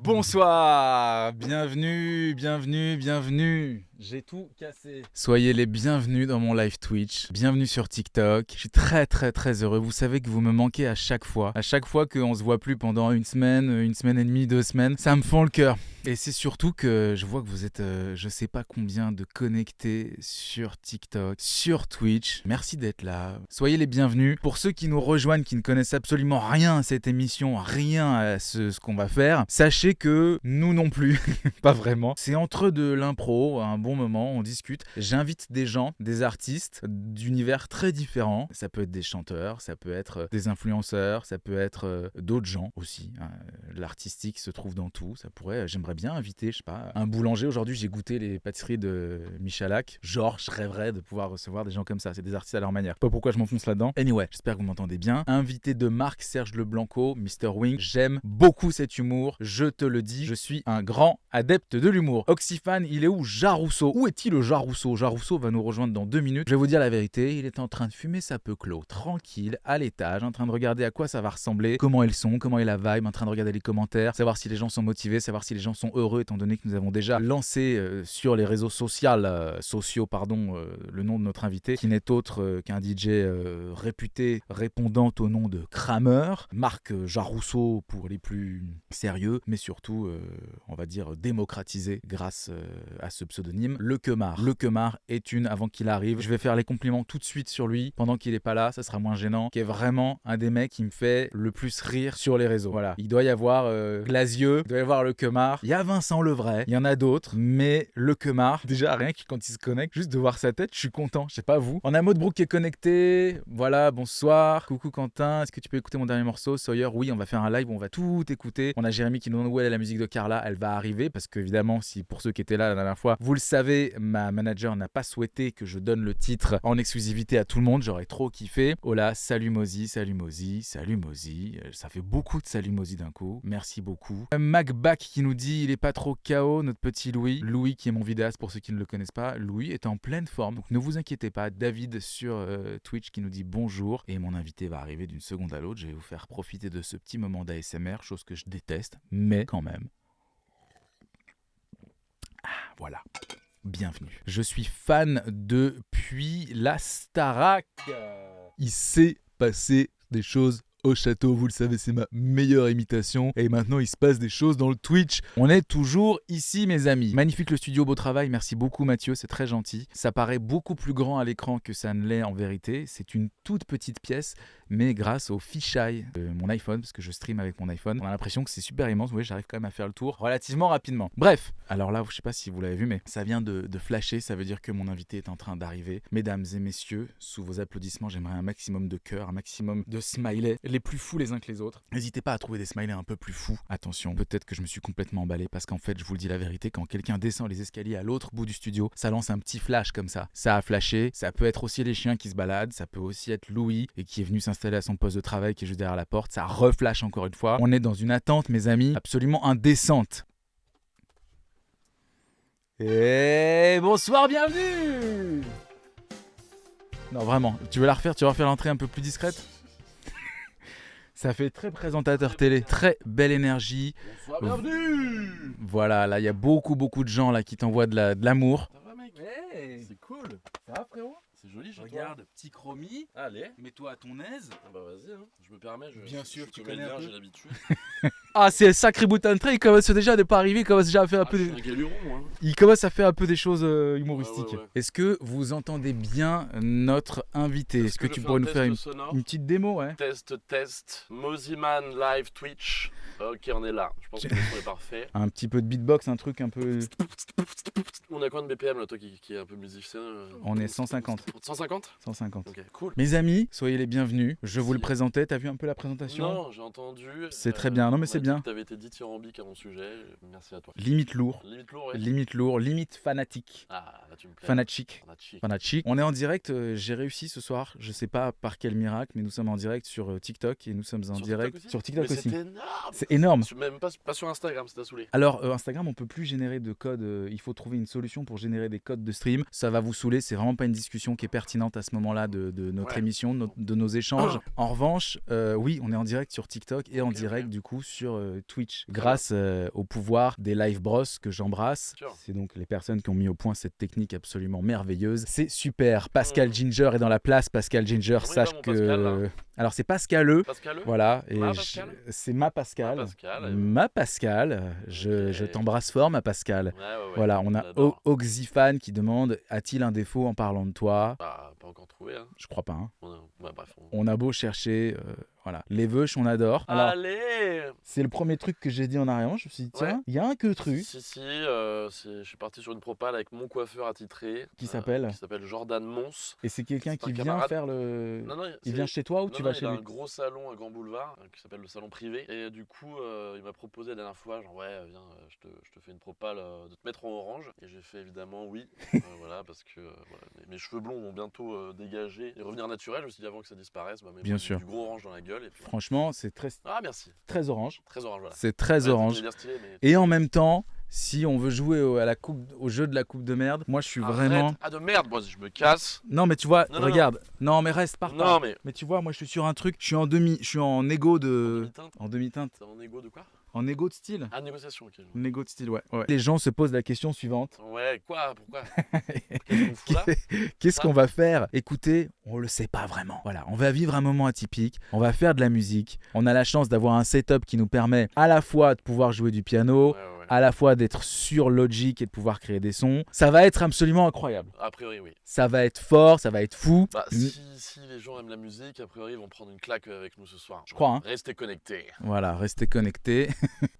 Bonsoir, bienvenue. J'ai tout cassé. Soyez les bienvenus dans mon live Twitch. Bienvenue sur TikTok. Je suis très heureux. Vous savez que vous me manquez à chaque fois. À chaque fois qu'on se voit plus pendant une semaine et demie, 2 semaines, ça me fend le cœur. Et c'est surtout que je vois que vous êtes, je sais pas combien de connectés sur TikTok, sur Twitch. Merci d'être là. Soyez les bienvenus. Pour ceux qui nous rejoignent, qui ne connaissent absolument rien à cette émission, rien à ce qu'on va faire, sachez que nous non plus, pas vraiment. C'est entre de l'impro, un bon moment, on discute. J'invite des gens, des artistes d'univers très différents. Ça peut être des chanteurs, ça peut être des influenceurs, ça peut être d'autres gens aussi. L'artistique se trouve dans tout. Ça pourrait, j'aimerais bien inviter, je sais pas, un boulanger. Aujourd'hui, j'ai goûté les pâtisseries de Michalak. Genre, je rêverais de pouvoir recevoir des gens comme ça. C'est des artistes à leur manière. Pas pourquoi je m'enfonce là-dedans. Anyway, j'espère que vous m'entendez bien. Invité de Marc Serge Leblanco, Mr. Wing. J'aime beaucoup cet humour. Je te le dis, je suis un grand adepte de l'humour. Oxyfan, il est où? Jarousseau. Où est-il, Jarousseau? Jarousseau va nous rejoindre dans 2 minutes. Je vais vous dire la vérité, il est en train de fumer sa peu clos, tranquille, à l'étage, en train de regarder à quoi ça va ressembler, comment est le son, comment est la vibe, en train de regarder les commentaires, savoir si les gens sont motivés, savoir si les gens sont heureux, étant donné que nous avons déjà lancé sur les réseaux sociaux, le nom de notre invité, qui n'est autre qu'un DJ réputé, répondant au nom de Kramer, Marc Jarousseau pour les plus sérieux, mais surtout, on va dire, démocratisé grâce à ce pseudonyme, Le Kemar. Le Kemar est avant qu'il arrive, je vais faire les compliments tout de suite sur lui, pendant qu'il est pas là, ça sera moins gênant, qui est vraiment un des mecs qui me fait le plus rire sur les réseaux. Voilà, il doit y avoir Glasieux, il doit y avoir Le Kemar, il y a Vincent Levray, il y en a d'autres, mais Le Kemar, déjà rien que quand il se connecte, juste de voir sa tête, je suis content, je sais pas vous. On a Maud Brooke qui est connecté, voilà, bonsoir, coucou Quentin, est-ce que tu peux écouter mon dernier morceau, Sawyer? Oui, on va faire un live où on va tout écouter. On a Jérémy qui nous demande où elle est la musique de Carla, elle va arriver, parce qu'évidemment, si pour ceux qui étaient là la dernière fois, vous le savez, ma manager n'a pas souhaité que je donne le titre en exclusivité à tout le monde, j'aurais trop kiffé. Hola, salut Mozi, ça fait beaucoup de salut Mozi d'un coup, merci beaucoup. Macback qui nous dit il est pas trop KO, notre petit Louis qui est mon vidéaste pour ceux qui ne le connaissent pas. Louis est en pleine forme, donc ne vous inquiétez pas. David sur Twitch qui nous dit bonjour, et mon invité va arriver d'une seconde à l'autre. Je vais vous faire profiter de ce petit moment d'ASMR, chose que je déteste, mais quand même. Voilà, bienvenue. Je suis fan depuis la Starac. Il s'est passé des choses au château, vous le savez, c'est ma meilleure imitation. Et maintenant, il se passe des choses dans le Twitch. On est toujours ici, mes amis. Magnifique le studio, beau travail. Merci beaucoup, Mathieu, c'est très gentil. Ça paraît beaucoup plus grand à l'écran que ça ne l'est en vérité. C'est une toute petite pièce, mais grâce au fisheye de mon iPhone, parce que je stream avec mon iPhone, on a l'impression que c'est super immense. Vous voyez, j'arrive quand même à faire le tour relativement rapidement. Bref, alors là, je sais pas si vous l'avez vu, mais ça vient de flasher. Ça veut dire que mon invité est en train d'arriver. Mesdames et messieurs, sous vos applaudissements, j'aimerais un maximum de cœur, un maximum de smileys, les plus fous les uns que les autres. N'hésitez pas à trouver des smileys un peu plus fous. Attention, peut-être que je me suis complètement emballé, parce qu'en fait, je vous le dis la vérité, quand quelqu'un descend les escaliers à l'autre bout du studio, ça lance un petit flash comme ça. Ça a flashé, ça peut être aussi les chiens qui se baladent, ça peut aussi être Louis et qui est venu s'installer à son poste de travail qui est juste derrière la porte, ça reflash encore une fois. On est dans une attente, mes amis, absolument indécente. Et bonsoir, bienvenue. Non, vraiment, tu veux la refaire? Tu vas refaire l'entrée un peu plus discrète? Ça fait très présentateur télé, très belle énergie. Bonsoir, bienvenue. Voilà, là il y a beaucoup de gens là qui t'envoient de l'amour. Ça va mec? Hey, C'est cool. ça va frérot? C'est joli chez Regarde, petit chromie, toi. Allez. mets-toi à ton aise. Ah bah vas-y, hein. Je me permets. Bien sûr, je tu suis connais un comédien, peu. j'ai l'habitude. Ah, c'est un sacré bout d'entrée, il commence déjà de pas arriver, il commence déjà à faire un peu Je suis un galuron, moi. il commence à faire un peu des choses humoristiques. Ouais. Est-ce que vous entendez bien notre invité? Est-ce que tu pourrais nous faire une petite démo, ouais? Test. Moziman live Twitch. Ok, on est là. Je pense que le son est parfait. Un petit peu de beatbox, un truc un peu... On a combien de BPM là, toi qui est un peu musicien? On est 150. 150? 150. Ok, cool. Mes amis, soyez les bienvenus. Je vous le Merci. présentais, t'as vu un peu la présentation? Non, j'ai entendu. C'est très bien. Non, mais c'est bien. Tu avais été dithyrambique à mon sujet. Merci à toi. Limite lourd. Limite lourd, ouais. Limite lourd, limite fanatique. Ah, là tu me plais. Fanatique. Fanatique. Fanatique. On est en direct, j'ai réussi ce soir, je sais pas par quel miracle, mais nous sommes en direct sur TikTok et nous sommes en direct sur TikTok Mais aussi. c'est énorme. C'est énorme. Même pas sur Instagram, ça t'a saoulé. Alors Instagram, on peut plus générer de code, il faut trouver une solution pour générer des codes de stream. Ça va vous saouler, c'est vraiment pas une discussion qui est pertinente à ce moment-là de notre émission, de nos échanges. En revanche, oui, on est en direct sur TikTok et en direct du coup sur sur Twitch grâce au pouvoir des Live Bros que j'embrasse. C'est donc les personnes qui ont mis au point cette technique absolument merveilleuse. C'est super. Pascal Ginger est dans la place. Pascal Ginger, sache que... Pascal, alors c'est Pascaleux. Voilà. Et c'est ma Pascal. Ma Pascal. Je t'embrasse fort, ma Pascal. Ouais, voilà, on a Oxyfan qui demande a-t-il un défaut en parlant de toi? Pas encore trouvé. Hein. Je crois pas. Hein. Bref, on a beau chercher. Voilà. Les veuches, on adore. Alors, allez, c'est le premier truc que j'ai dit en arrière. Je me suis dit, tiens, il y a un queutru. Si, je suis parti sur une propale avec mon coiffeur attitré. Qui s'appelle Jordan Mons. Et c'est quelqu'un qui vient faire le... Non, il vient chez toi ou tu vas chez lui? Il a un gros salon à Grand Boulevard qui s'appelle le salon privé. Et du coup, il m'a proposé la dernière fois, genre viens, je te fais une propale de te mettre en orange. Et j'ai fait évidemment oui. Voilà, parce que mes cheveux blonds vont bientôt dégager et revenir naturels. Je me suis dit avant que ça disparaisse, bien sûr. Du gros orange dans la gueule. Et puis, franchement, c'est très... Ah, merci. Très orange. Très orange, voilà. C'est très orange. Stylé, mais... Et en même temps, si on veut jouer au jeu de la coupe de merde, moi je suis vraiment... Ah de merde, moi je me casse. Non mais tu vois, regarde. Non mais reste, pars pas. Mais tu vois, moi je suis sur un truc, je suis en égo de... En demi-teinte. C'est en égo de quoi? En égo de style. Ah, négociation, ok. En égo de style, ouais. Les gens se posent la question suivante. Ouais, quoi? Pourquoi? Qu'est-ce qu'on va faire? Écoutez, on le sait pas vraiment. Voilà, on va vivre un moment atypique, on va faire de la musique. On a la chance d'avoir un setup qui nous permet à la fois de pouvoir jouer du piano, à la fois d'être sur Logic et de pouvoir créer des sons. Ça va être absolument incroyable. A priori, oui. Ça va être fort, ça va être fou. Si les gens aiment la musique, a priori, ils vont prendre une claque avec nous ce soir. Je crois. Hein. Restez connectés. Voilà, restez connectés.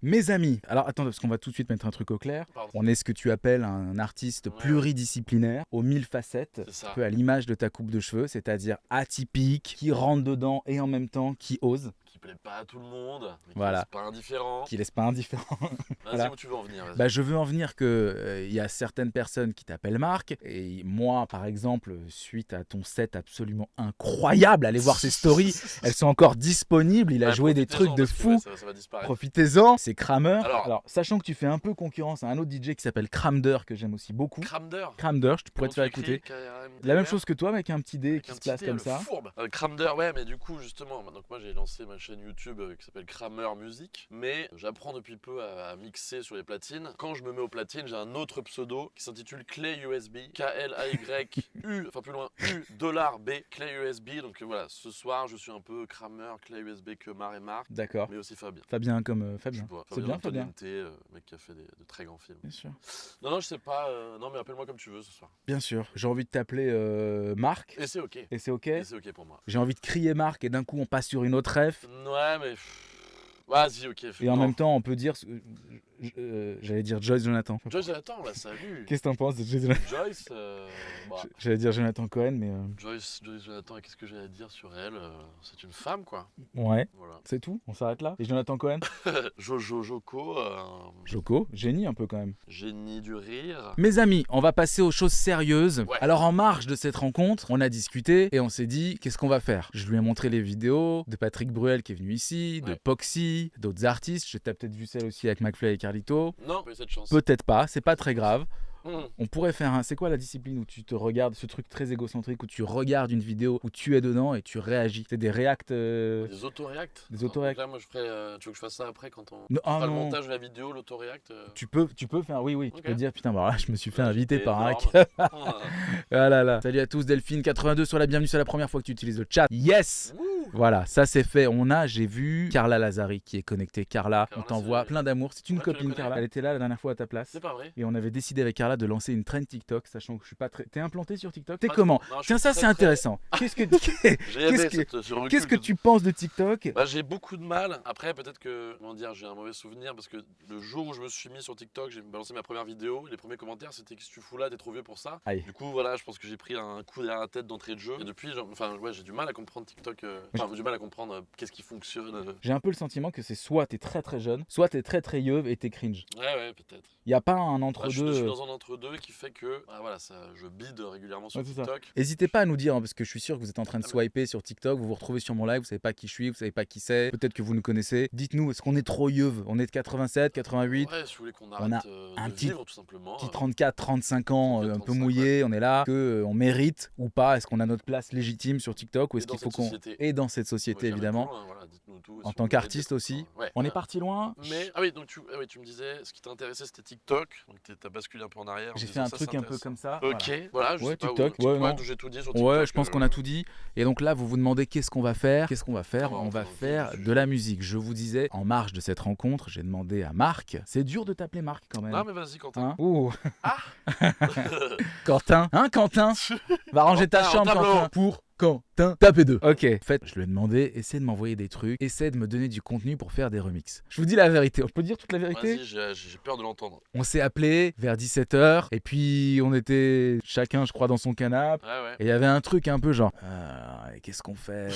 Mes amis, alors attends, parce qu'on va tout de suite mettre un truc au clair. On est ce que tu appelles un artiste pluridisciplinaire, aux 1000 facettes, un peu à l'image de ta coupe de cheveux, c'est-à-dire atypique, qui rentre dedans et en même temps qui ose. Qui plaît pas à tout le monde, mais qui laisse pas indifférent. Qui laisse pas indifférent. Vas-y, où tu veux en venir? Je veux en venir que y a certaines personnes qui t'appellent Marc, et moi, par exemple, suite à ton set absolument incroyable, allez voir ses stories, elles sont encore disponibles, il a joué des trucs de fou. Ça va disparaître. Profitez-en, c'est Kramer. Alors, sachant que tu fais un peu concurrence à un autre DJ qui s'appelle Kramder, que j'aime aussi beaucoup. Kramder, je pourrais te faire écouter. La même chose que toi, avec un petit dé qui se place comme ça. Kramder, ouais, mais du coup, justement, donc moi j'ai lancé ma chaîne YouTube qui s'appelle Kramer Music, mais j'apprends depuis peu à mixer sur les platines. Quand je me mets aux platines, j'ai un autre pseudo qui s'intitule Clé USB, K-L-A-Y-U, enfin plus loin, U$B, Clé USB. Donc voilà, ce soir je suis un peu Kramer, Clé USB que Mar et Marc. D'accord. Mais aussi Fabien. Fabien comme Fabien. C'est bien, Fabien. Mec qui a fait de très grands films. Bien sûr. Non, je sais pas. Non, mais appelle-moi comme tu veux ce soir. Bien sûr. J'ai envie de t'appeler Marc. Et c'est ok. Et c'est ok. Et c'est ok pour moi. J'ai envie de crier Marc et d'un coup on passe sur une autre ref. Ouais, mais. Vas-y, ok. Et en même temps, on peut dire. J'allais dire Joyce Jonathan. Joyce Jonathan, bah salut. Qu'est-ce que t'en penses de Joyce Jonathan? Joyce, J'allais dire Jonathan Cohen, mais. Joyce Jonathan, qu'est-ce que j'allais dire sur elle? C'est une femme, quoi. Ouais. Voilà. C'est tout? On s'arrête là? Et Jonathan Cohen? Joko. Joko, génie un peu quand même. Génie du rire. Mes amis, on va passer aux choses sérieuses. Ouais. Alors en marge de cette rencontre, on a discuté et on s'est dit qu'est-ce qu'on va faire? Je lui ai montré les vidéos de Patrick Bruel qui est venu ici, de Poxy, d'autres artistes. Je t'ai peut-être vu celle aussi avec McFly et Carlito. Non, mais cette chance. Peut-être pas, c'est pas très grave. On pourrait faire c'est quoi la discipline où tu te regardes, ce truc très égocentrique où tu regardes une vidéo où tu es dedans et tu réagis? C'est des reacts. Des autoréacts. Des autoréacts. Là, moi, tu veux que je fasse ça après quand on fera le montage de la vidéo, l'autoréact. Tu peux faire, oui. Okay. Tu peux dire putain, bah là, je me suis fait inviter par un hack. Ah là là. Salut à tous, Delphine82 sur la bienvenue, c'est la première fois que tu utilises le chat. Yes. Voilà, ça c'est fait. J'ai vu Carla Lazari qui est connectée. Carla, on t'envoie plein d'amour. C'est une copine, Carla. Elle était là la dernière fois à ta place. C'est pas vrai. Et on avait décidé avec Carla de lancer une trend TikTok, sachant que je suis pas très. T'es implanté sur TikTok? T'es comment? Tiens, ça c'est intéressant. Qu'est-ce que tu penses de TikTok? J'ai beaucoup de mal. Après, peut-être que, j'ai un mauvais souvenir parce que le jour où je me suis mis sur TikTok, j'ai balancé ma première vidéo. Les premiers commentaires c'était qu'est-ce que tu fous là, t'es trop vieux pour ça. Aïe. Du coup, voilà, je pense que j'ai pris un coup derrière la tête d'entrée de jeu. Et depuis, j'ai du mal à comprendre TikTok. J'ai du mal à comprendre qu'est-ce qui fonctionne. J'ai un peu le sentiment que c'est soit t'es très très jeune, soit t'es très très yeuve et t'es cringe. Ouais, peut-être. Il n'y a pas un entre-deux. Je suis dans un entre-deux qui fait que je bide régulièrement sur TikTok. N'hésitez pas à nous dire, parce que je suis sûr que vous êtes en train de swiper sur TikTok, vous vous retrouvez sur mon live, vous savez pas qui je suis, vous savez pas qui c'est, peut-être que vous nous connaissez. Dites-nous, est-ce qu'on est trop yeuve? On est de 87, 88. Ouais, si vous voulez qu'on arrête de vivre, tout simplement. Petit 34, 35 ans, un peu mouillé, on est là, on mérite ou pas? Est-ce qu'on a notre place légitime sur TikTok ou est-ce qu'il faut qu'on... Et dans cette société, Moi, j'irai évidemment. plus loin, voilà, dites-nous tout, En si tant vous voulez qu'artiste des- aussi. Ouais. On est parti loin. Mais ah oui, donc tu me disais, ce qui t'intéressait c'était TikTok, donc t'as basculé un peu en arrière. en J'ai disant, fait un ça, truc c'est un peu intéressant. comme ça. Ok, voilà, je Ouais, sais pas TikTok, où, ouais, non. j'ai tout dit sur Ouais, TikTok. je pense qu'on a tout dit. Et donc là, vous vous demandez qu'est-ce qu'on va faire. Qu'est-ce qu'on va faire? On va On va rentrer dans le faire vif du de sujet. la musique. Je vous disais, en marge de cette rencontre, j'ai demandé à Marc. C'est dur de t'appeler Marc quand même. Non mais vas-y Quentin. Hein? Ouh. Ah Quentin. Hein, Quentin? Va ranger ta Quentin, chambre, en tableau. Quentin. Pour Quentin. Tapez 2. Ok. En fait, je lui ai demandé, essaie de m'envoyer des trucs. Essaie de me donner du contenu pour faire des remixes. Je vous dis la vérité. On peut dire toute la vérité? Vas-y, j'ai peur de l'entendre. On s'est appelé vers 17h. Et puis, on était chacun, je crois, dans son canapé. Ouais. Et il y avait un truc un peu genre, qu'est-ce qu'on fait?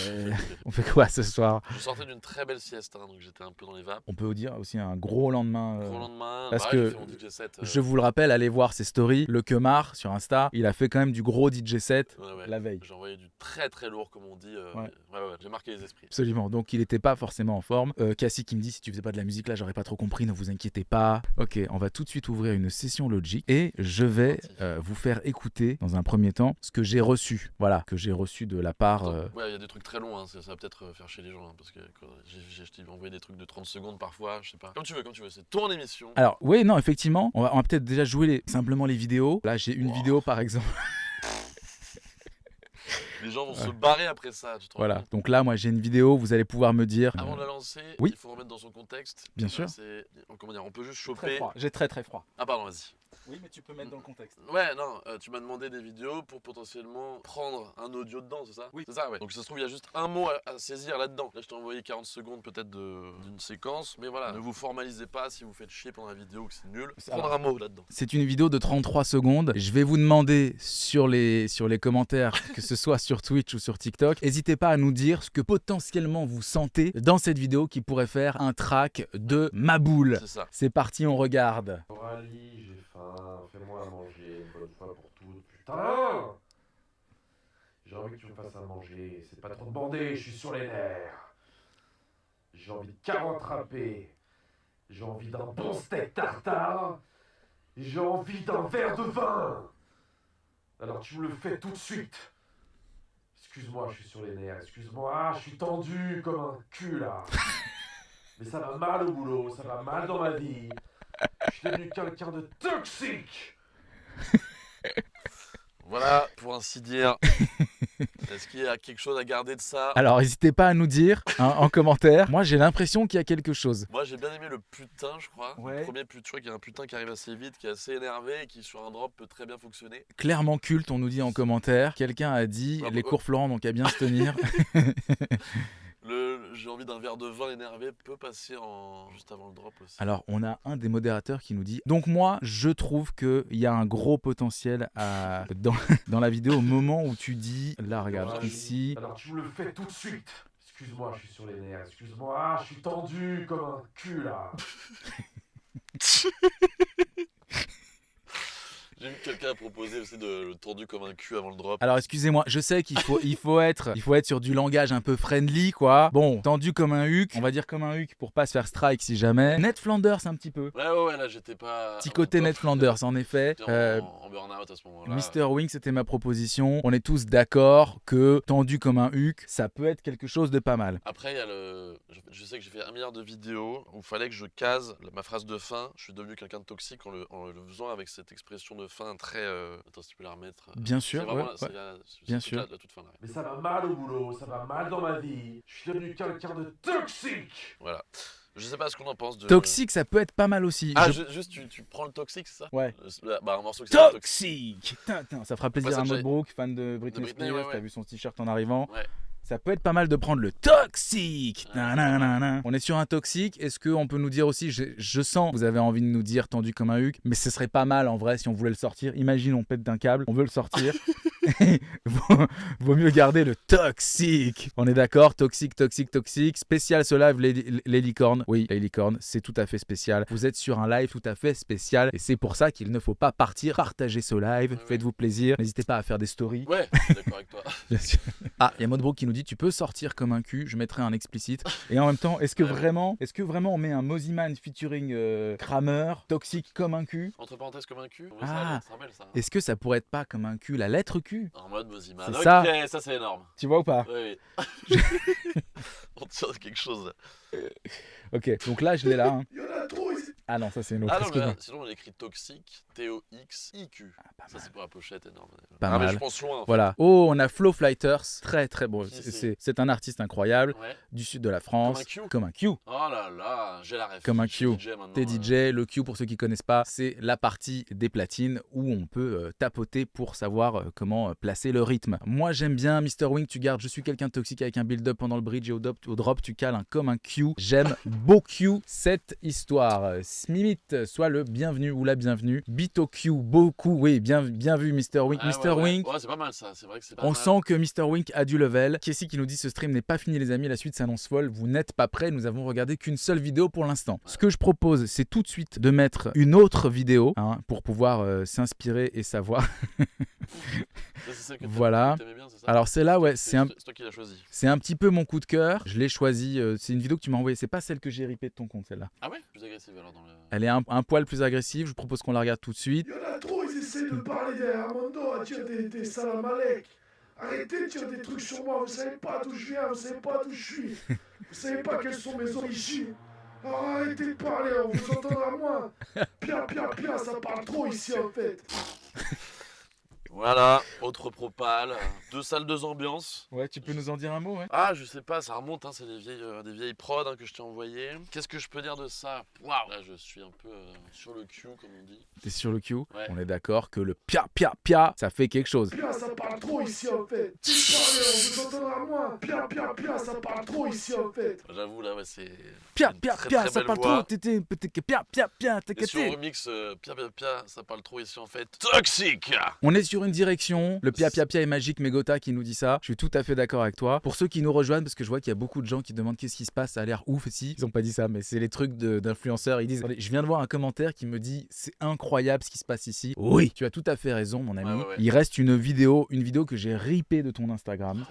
On fait quoi ce soir? Je sortais d'une très belle sieste, hein, donc j'étais un peu dans les vapes. On peut dire aussi un gros lendemain. Gros lendemain, parce bah, que j'ai fait mon DJ set. Je vous le rappelle, allez voir ses stories. Le Kemar sur Insta, il a fait quand même du gros DJ set Ouais. la veille. J'ai envoyé du très très lourd, comme on dit. Ouais. J'ai marqué les esprits. Absolument, donc il n'était pas forcément en forme. Cassie qui me dit, si tu faisais pas de la musique là, j'aurais pas trop compris, ne vous inquiétez pas. Ok, on va tout de suite ouvrir une session Logic et je vais vous faire écouter dans un premier temps ce que j'ai reçu. Voilà, que j'ai reçu de la part... Ouais, il y a des trucs très longs, hein, ça va peut-être faire chier les gens, hein, parce que je t'ai envoyé des trucs de 30 secondes parfois, je sais pas. Comme tu veux, c'est ton émission. Alors, oui, non, effectivement, on va peut-être déjà jouer simplement les vidéos. Là, j'ai une vidéo par exemple. Les gens vont se barrer après ça, tu te rends Voilà, compte. donc là, moi j'ai une vidéo, vous allez pouvoir me dire... Avant de la lancer, oui. il faut remettre dans son contexte. Bien sûr. Comment dire, on peut juste Très choper. froid. J'ai très froid. Ah, pardon, vas-y. Oui, mais tu peux mettre dans le contexte. Ouais, non, tu m'as demandé des vidéos pour potentiellement prendre un audio dedans, c'est ça? Oui. C'est ça, ouais. Donc ça se trouve, il y a juste un mot à saisir là-dedans. Là, je t'ai envoyé 40 secondes peut-être d'une séquence, mais voilà, ne vous formalisez pas si vous faites chier pendant la vidéo que c'est nul. Prendre un mot là-dedans. C'est une vidéo de 33 secondes. Je vais vous demander sur les commentaires, que ce soit sur Twitch ou sur TikTok, n'hésitez pas à nous dire ce que potentiellement vous sentez dans cette vidéo qui pourrait faire un track de Maboule. C'est ça. C'est parti, on regarde. Coralie, j'ai faim, fais-moi à manger une bonne fois pour toutes. Putain! J'ai envie que tu me fasses à manger, c'est pas trop demandé, je suis sur les nerfs. J'ai envie de carottes râpées, j'ai envie d'un bon steak tartare, et j'ai envie d'un verre de vin. Alors tu me le fais tout de suite. Excuse-moi, je suis sur les nerfs, excuse-moi, je suis tendu comme un cul là. Mais ça va mal au boulot, ça va mal dans ma vie. Je suis devenu quelqu'un de toxique. Voilà, pour ainsi dire. Est-ce qu'il y a quelque chose à garder de ça? Alors, n'hésitez pas à nous dire en commentaire. Moi, j'ai l'impression qu'il y a quelque chose. Moi, j'ai bien aimé le putain, je crois. Ouais. Le premier putain, je crois qu'il y a un putain qui arrive assez vite, qui est assez énervé et qui, sur un drop, peut très bien fonctionner. Clairement culte, on nous dit en commentaire. Quelqu'un a dit, Ah, les cours Florent, donc à bien se tenir. J'ai envie d'un verre de vin énervé peut passer juste avant le drop aussi. Alors, on a un des modérateurs qui nous dit... Donc moi, je trouve qu'il y a un gros potentiel dans la vidéo au moment où tu dis... Là, regarde, Coralie, ici... Alors tu me le fais tout de suite. Excuse-moi, je suis sur les nerfs, excuse-moi, je suis tendu comme un cul là. J'ai vu que quelqu'un a proposé aussi de le tordu comme un cul avant le drop. Alors, excusez-moi, je sais qu'il faut être sur du langage un peu friendly, quoi. Bon, tendu comme un huc, on va dire comme un huc pour pas se faire strike si jamais. Ned Flanders, un petit peu. Ouais, là j'étais pas. Petit côté Ned Flanders, en effet. J'étais en burn-out à ce moment-là. Mr. Wing, c'était ma proposition. On est tous d'accord que tendu comme un huc, ça peut être quelque chose de pas mal. Après, il y a je sais que j'ai fait 1 milliard de vidéos où il fallait que je case ma phrase de fin. Je suis devenu quelqu'un de toxique en le faisant avec cette expression de fin très. Attends, si tu peux la remettre. Bien sûr, C'est vraiment ouais, c'est ouais. bien sûr. La toute fin là. Mais ça va mal au boulot, ça va mal dans ma vie. Je suis devenu quelqu'un de toxique. Voilà. Je sais pas ce qu'on en pense de. Toxique, ça peut être pas mal aussi. Ah, juste tu prends le toxique, c'est ça? Ouais. Bah, un morceau qui s'appelle Toxique. Tintin. Ça fera plaisir Ouais, ça, à j'ai- Maud Brooke, fan de Britney Britney, Spears. ouais. T'as vu son t-shirt en arrivant. Ouais. Ça peut être pas mal de prendre le toxique. Ouais, Nananana. On est sur un toxique. Est-ce qu'on peut nous dire aussi, je sens que vous avez envie de nous dire tendu comme un huc, mais ce serait pas mal en vrai si on voulait le sortir. Imagine, on pète d'un câble, on veut le sortir. Vaut mieux garder le toxique. On est d'accord? Toxique. Spécial ce live, les licornes. Oui, les licornes, c'est tout à fait spécial. Vous êtes sur un live tout à fait spécial et c'est pour ça qu'il ne faut pas partir. Partagez ce live, Ouais. faites-vous plaisir. N'hésitez pas à faire des stories. Ouais, je suis d'accord avec toi. Bien sûr. Ah, il y a Modbro qui nous dit tu peux sortir comme un cul, je mettrai un explicite. Et en même temps, est-ce que vraiment on met un Moziman featuring Kramer, toxique comme un cul? Entre parenthèses comme un cul. Ah. Ça rappelle ça. Est-ce que ça pourrait être pas comme un cul, la lettre Q cul. En mode Moziman. C'est Ok, ça c'est énorme. Tu vois ou pas? Oui. On tient quelque chose. Ok, donc là, je l'ai là. Hein. Il y en a trop ici. Ah non, ça c'est une autre. Ah non, mais excuse-moi. sinon on écrit toxique, T-O-X-I-Q. Pas Ça mal. c'est pour la pochette énorme. Pas Ah mais mal. je pense loin. En fait. Voilà. Oh, on a Flo Flighters. Très très beau. Qui c'est C'est un artiste incroyable. Ouais. Du sud de la France. Comme un Q. Comme un Q. Oh là là, j'ai la ref. Comme un Je suis Q. DJ maintenant, T'es DJ, le Q pour ceux qui connaissent pas, c'est la partie des platines où on peut tapoter pour savoir comment placer le rythme. Moi j'aime bien Mr. Wing, tu gardes je suis quelqu'un de toxique avec un build-up pendant le bridge et au drop tu cales un comme un Q. J'aime beaucoup cette histoire. Smimit, soit le bienvenu ou la bienvenue. Beat au Q, beaucoup, oui, bien vu Mr. Wing. Ah, Mr. Wing. Ouais, c'est pas mal ça, c'est vrai que c'est pas On mal. sent que Mr. Wink a du level. Kessie qui nous dit ce stream n'est pas fini les amis, la suite s'annonce folle. Vous n'êtes pas prêts, nous avons regardé qu'une seule vidéo pour l'instant. Ce que je propose, c'est tout de suite de mettre une autre vidéo hein, pour pouvoir s'inspirer et savoir. C'est celle que Voilà. t'aimais bien, c'est ça? Alors celle-là, ouais, C'est toi qui l'as choisi. c'est un petit peu mon coup de cœur. Je l'ai choisi. C'est une vidéo que tu m'as envoyée. C'est pas celle que j'ai ripée de ton compte, celle-là. Ah ouais? Plus agressive alors dans le. Elle est un poil plus agressive. Je propose qu'on la regarde tout de suite. Il y en a trop, ils essaient de parler derrière mon dos à dire des salam alek. Arrêtez de dire des trucs sur moi, vous savez pas d'où je viens, vous savez pas d'où je suis. Vous savez pas quelles sont mes origines. Alors arrêtez de parler, on vous entendra moins. Pia, ça parle trop ici en fait. Voilà, autre propale, 2 salles, 2 ambiances. Ouais, tu peux nous en dire un mot, ouais. Ah, je sais pas, ça remonte, hein, c'est des vieilles prods hein, que je t'ai envoyées. Qu'est-ce que je peux dire de ça? Waouh, là je suis un peu sur le cul comme on dit. T'es sur le Q. Ouais. On est d'accord que le pia, ça fait quelque chose. Pia, ça parle trop ici en fait. Si vous parlez, on vous entendra moins. Pia, ça parle trop ici en fait. J'avoue, là, ouais, c'est. Pia, une très, ça très parle belle voix. trop. Pia, Et sur le remix, Pia, ça parle trop ici en fait. Toxique! On est sur une direction. Le pia est magique, Megota qui nous dit ça. Je suis tout à fait d'accord avec toi. Pour ceux qui nous rejoignent, parce que je vois qu'il y a beaucoup de gens qui demandent qu'est-ce qui se passe, ça a l'air ouf aussi. Ils ont pas dit ça, mais c'est les trucs d'influenceurs. Ils disent attendez, je viens de voir un commentaire qui me dit c'est incroyable ce qui se passe ici. Oui, tu as tout à fait raison, mon ami. Ouais. Il reste une vidéo que j'ai ripée de ton Instagram.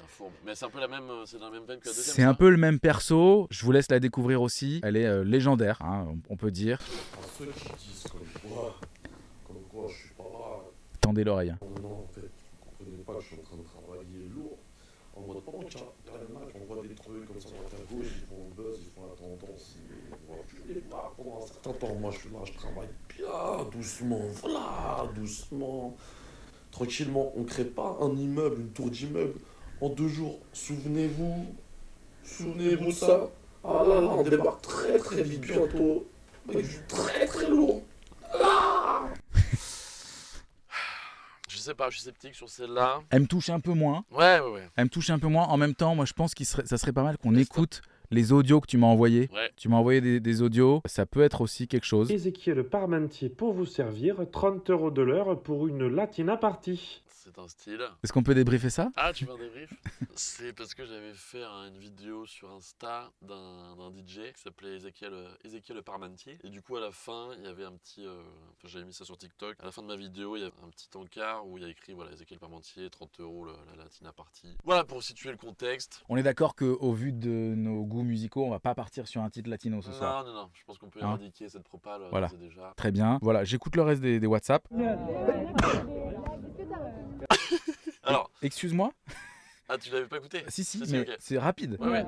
Mais c'est un peu la même, c'est dans la même veine que la deuxième. C'est un peu le même perso. Je vous laisse la découvrir aussi. Elle est légendaire, hein, on peut dire. Ceux qui disent comme quoi je suis pas là. Tendez l'oreille. Non, en fait, vous comprenez pas que je suis en train de travailler lourd. En mode, oh tiens, le match, on voit des trucs comme ça à ta gauche, ils font le buzz, ils font la tendance. Je les pas pendant un certain temps. Moi, je suis là, je travaille bien, doucement, voilà, doucement. Tranquillement, on crée pas un immeuble, une tour d'immeuble en 2 jours. Souvenez-vous de ça. Ah là là, on débarque très très vite bientôt. Avec du très très lourd. Je sais pas, je suis sceptique sur celle-là. Elle me touche un peu moins. Ouais. Elle me touche un peu moins. En même temps, moi, je pense ça serait pas mal qu'on écoute les audios que tu m'as envoyés. Ouais. Tu m'as envoyé des audios. Ça peut être aussi quelque chose. Ezekiel Parmentier pour vous servir, 30 € de l'heure pour une latina party. C'est un style. Est-ce qu'on peut débriefer ça? Ah, tu veux un débrief? C'est parce que j'avais fait une vidéo sur Insta d'un DJ qui s'appelait Ezekiel Parmentier. Et du coup, à la fin, il y avait un petit. J'avais mis ça sur TikTok. À la fin de ma vidéo, il y avait un petit encart où il y a écrit voilà, Ezekiel Parmentier, 30 € la Latina Party. Voilà pour situer le contexte. On est d'accord qu'au vu de nos goûts musicaux, on va pas partir sur un titre latino ce soir. Non. Je pense qu'on peut Hein éradiquer cette propale. Voilà. Déjà. Très bien. Voilà, j'écoute le reste des WhatsApp. Alors, Excuse-moi. ah, tu l'avais pas écouté? Si, Si, mais ok. c'est rapide. Ouais.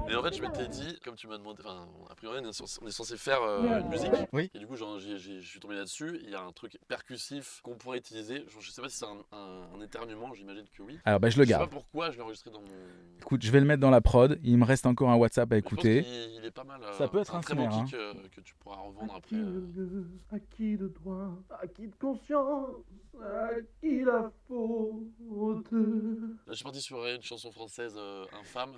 Et en fait, je m'étais dit, comme tu m'as demandé, enfin, a priori, on est censé faire une musique. Oui. Et du coup, je suis tombé là-dessus. Il y a un truc percussif qu'on pourrait utiliser. Je sais pas si c'est un éternuement, j'imagine que oui. Alors, je le Je sais pas garde. pourquoi je l'ai enregistré dans mon. Écoute, je vais le mettre dans la prod. Il me reste encore un WhatsApp à Mais je pense écouter. qu'il est pas mal. Ça peut être un un très bon snare, kick que tu pourras revendre après. À qui de droit, à qui de conscience, à qui la faute. Là, je suis parti sur une chanson française infâme.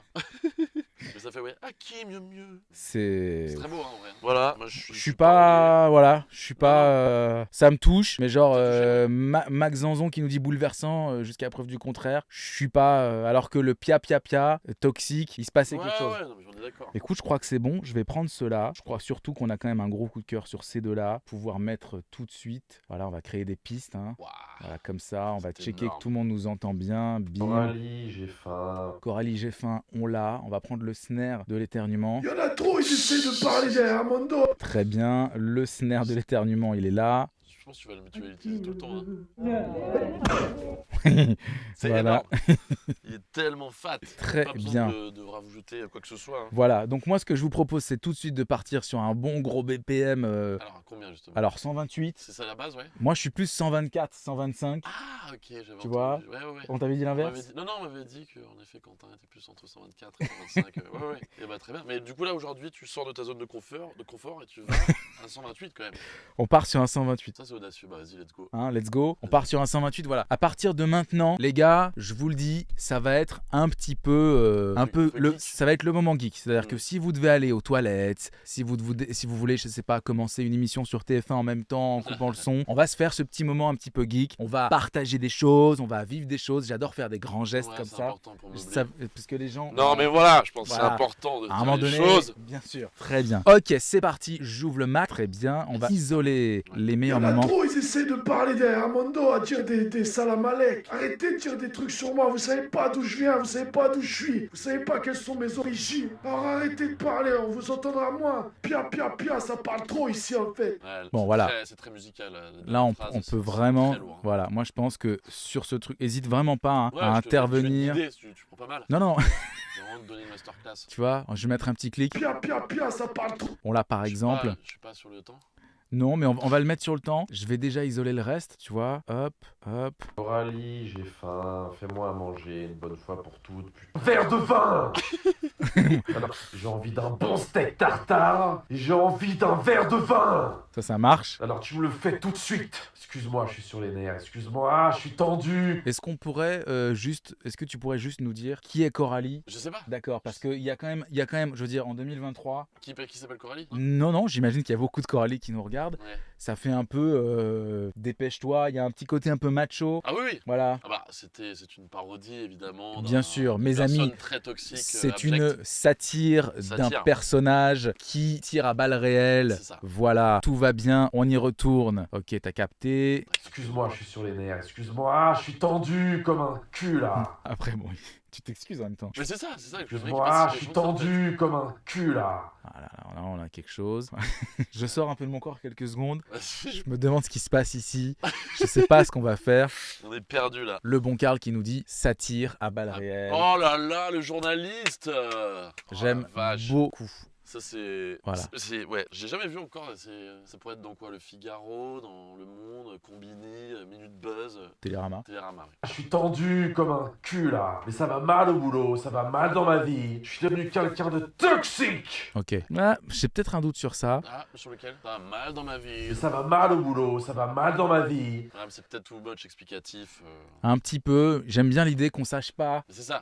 Mais ça fait ouais. À qui mieux. C'est C'est. très beau, hein, en vrai. Voilà. Moi, Je suis pas. Voilà. Je suis pas. Ça me touche. Mais genre, Ça touche, Max Zanzon qui nous dit bouleversant jusqu'à preuve du contraire. Je suis pas. Alors que le pia, toxique, il se passait quelque chose. Ouais, non, mais j'en ai d'accord. Écoute, je crois que c'est bon. Je vais prendre ceux-là. Je crois surtout qu'on a quand même un gros coup de cœur sur ces deux-là. Pouvoir mettre tout de suite. Voilà, on va créer des pistes. Hein. Waouh. Voilà, comme ça, on va C'est checker énorme. que tout le monde nous entend bien. Coralie, j'ai faim. Coralie, j'ai faim, on l'a. On va prendre le snare de l'éternuement. Il y en a trop, ils essaient de parler derrière mon dos. Très bien. Le snare de l'éternuement, il est là. Je pense que tu vas l'utiliser tout le temps. C'est Voilà. énorme. Il est tellement fat. Très Pas bien. besoin de rajouter quoi que ce soit. Voilà, donc moi ce que je vous propose c'est tout de suite de partir sur un bon gros BPM. Alors, combien justement? Alors 128. C'est ça la base, ouais. Moi je suis plus 124, 125. Ah, ok, j'avais entendu. vois Ouais. On t'avait dit On m'avait l'inverse? dit... Non, on m'avait dit qu'en effet, Quentin était plus entre 124 et 125. Ouais. Et bah, très bien. Mais du coup, là, aujourd'hui, tu sors de ta zone de confort et tu vas à 128 quand même. On part sur un 128. Ça, c'est audacieux. Bah, vas-y, let's go. Hein, let's go. On part sur un 128. Voilà. À partir de maintenant, les gars, je vous le dis, ça va être un petit peu, geek. ça va être le moment geek. C'est-à-dire Mm. que si vous devez aller aux toilettes, si vous voulez, je sais pas, commencer une émission sur TF1 en même temps, en coupant le son, on va se faire ce petit moment un petit peu geek. On va partager des choses, on va vivre des choses. J'adore faire des grands gestes Ouais, comme c'est ça. important pour meubler. Parce que les gens. Non, mais voilà, je pense que Voilà. c'est important de À un dire moment les donné, choses. bien sûr. Très bien. Ok, c'est parti. J'ouvre le Mac. Très bien. On va isoler les Il y meilleurs en a moments. trop, ils essaient de parler derrière mon dos, à dire des salamalek. Arrêtez de dire des trucs sur moi, vous savez pas d'où je viens, vous savez pas d'où je suis, vous savez pas quelles sont mes origines. Alors arrêtez de parler, on vous entendra moins. Pia, ça parle trop ici en fait. Ouais, Bon, c'est voilà. c'est très musical. Là, on phrase, peut c'est vraiment. très lourd, hein. Voilà. Moi, je pense que sur ce truc, hésite vraiment pas hein, Ouais, à je te intervenir. fais une idée, tu prends pas mal. Non. Je vais vraiment te donner une masterclass. Tu vois, je vais mettre un petit clic. Pia, ça parle trop. On l'a par exemple. Je suis pas sur le temps. Non, mais on va le mettre sur le temps. Je vais déjà isoler le reste, tu vois. Hop. Coralie, j'ai faim, fais-moi à manger une bonne fois pour toutes, putain. Verre de vin. Alors, j'ai envie d'un bon steak tartare et j'ai envie d'un verre de vin. Ça marche. Alors tu me le fais tout de suite. Excuse-moi, je suis sur les nerfs, excuse-moi, je suis tendu. Est-ce que tu pourrais juste nous dire qui est Coralie? Je sais pas. D'accord, parce qu'il y a quand même, je veux dire, en 2023. Qui s'appelle Coralie? Non, j'imagine qu'il y a beaucoup de Coralie qui nous regardent. Ouais. Ça fait un peu dépêche-toi, il y a un petit côté un peu macho. Ah oui. Voilà. Ah bah, c'est une parodie évidemment. Bien sûr, mes amis, personne très toxique. c'est une satire d'un personnage qui tire à balles réelles. C'est ça. Voilà, tout va bien, on y retourne. Ok, t'as capté. Excuse-moi, je suis sur les nerfs, excuse-moi, je suis tendu comme un cul là. Après, bon, tu t'excuses en même temps. Mais c'est ça. Excuse-moi, je suis tendu comme un cul là. Voilà, là, on a quelque chose. Je sors un peu de mon corps quelques secondes. Je Je me demande ce qui se passe ici. Je sais pas ce qu'on va faire. On est perdu là. Le bon Karl qui nous dit satire à balles réelles. Oh là là, le journaliste. J'aime Oh, la vache. beaucoup. Ça c'est. Voilà. Ouais, j'ai jamais vu encore. Ça pourrait être dans quoi? Le Figaro, dans Le Monde, Combini, Minute Buzz, Télérama. Télérama. Oui. Je suis tendu comme un cul là. Mais ça va mal au boulot, ça va mal dans ma vie. Je suis devenu quelqu'un de toxique. Ok. Ah, j'ai peut-être un doute sur ça. Ah, sur lequel? Ça va mal dans ma vie. Mais ça va mal au boulot, ça va mal dans ma vie. Ah, mais c'est peut-être too much explicatif. Un petit peu. J'aime bien l'idée qu'on sache pas Mais c'est ça.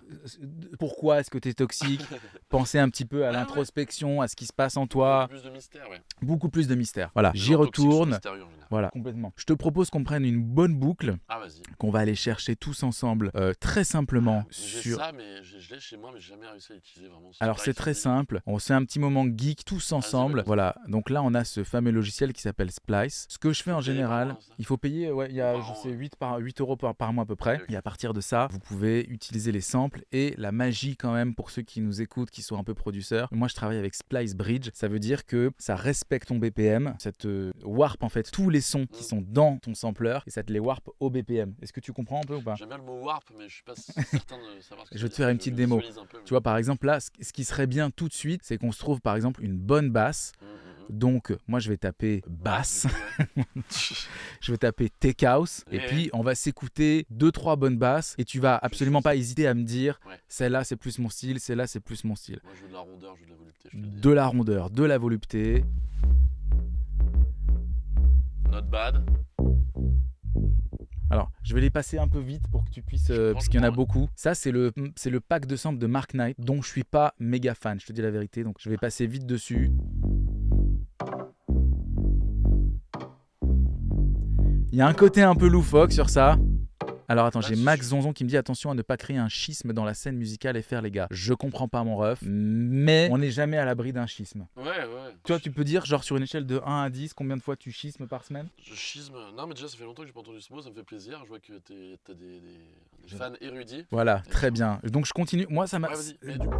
pourquoi est-ce que t'es toxique. Penser un petit peu à l'introspection, à ce qui se passe en toi. Plus de mystère, ouais. Beaucoup plus de mystère. Voilà, Les j'y gens toxiques sont retourne. mystérieux, en général. Voilà, complètement. Je te propose qu'on prenne une bonne boucle Ah, vas-y. qu'on va aller chercher tous ensemble très simplement J'ai sur... ça, mais je l'ai chez moi, mais j'ai jamais réussi à l'utiliser vraiment. Alors c'est très simple, on se fait un petit moment geek tous ensemble. vas-y. Voilà, donc là on a ce fameux logiciel qui s'appelle Splice. Ce que je fais en payer général, par mois, ça il faut payer, ouais, il y a Par je an, sais ouais. 8 euros par mois à peu près. Ok, ok. Et à partir de ça, vous pouvez utiliser les samples et la magie quand même pour ceux qui nous écoutent, qui sont un peu producteurs. Moi je travaille avec Splice Bridge, ça veut dire que ça respecte ton BPM, ça te warp en fait tous les sons qui sont dans ton sampler et ça te les warp au BPM. Est-ce que tu comprends un peu ou pas? J'aime bien le mot warp, mais je suis pas certain de savoir ce que Je vais ça te veut faire dire. une petite Je démo. visualise un peu, mais- Tu vois, par exemple, là, ce qui serait bien tout de suite, c'est qu'on se trouve par exemple une bonne basse. Donc, moi, je vais taper basse, Ouais. je vais taper tech house, et Ouais. puis on va s'écouter 2-3 bonnes basses, et tu vas absolument pas hésiter à me dire, Ouais. celle-là c'est plus mon style, celle-là c'est plus mon style. Moi, je veux de la rondeur, je veux de la volupté. Je te le dis. De la rondeur, de la volupté. Not bad. Alors, je vais les passer un peu vite pour que tu puisses, comprends, parce je qu'il y en a comprends, beaucoup. Ça, c'est le pack de samples de Mark Knight, dont je suis pas méga fan, je te dis la vérité, donc je vais passer vite dessus. Il y a un côté un peu loufoque sur ça. Alors attends, j'ai Max Zonzon qui me dit attention à ne pas créer un schisme dans la scène musicale et faire les gars. Je comprends pas mon ref, mais on n'est jamais à l'abri d'un schisme. Ouais. Toi, tu peux dire, genre sur une échelle de 1 à 10, combien de fois tu schismes par semaine? Je schisme. Non, mais déjà, ça fait longtemps que j'ai pas entendu ce mot, ça me fait plaisir. Je vois que t'as des fans érudits. Voilà, très bien. Donc je continue. Moi, ça m'a... Ouais, vas-y. Mais du coup.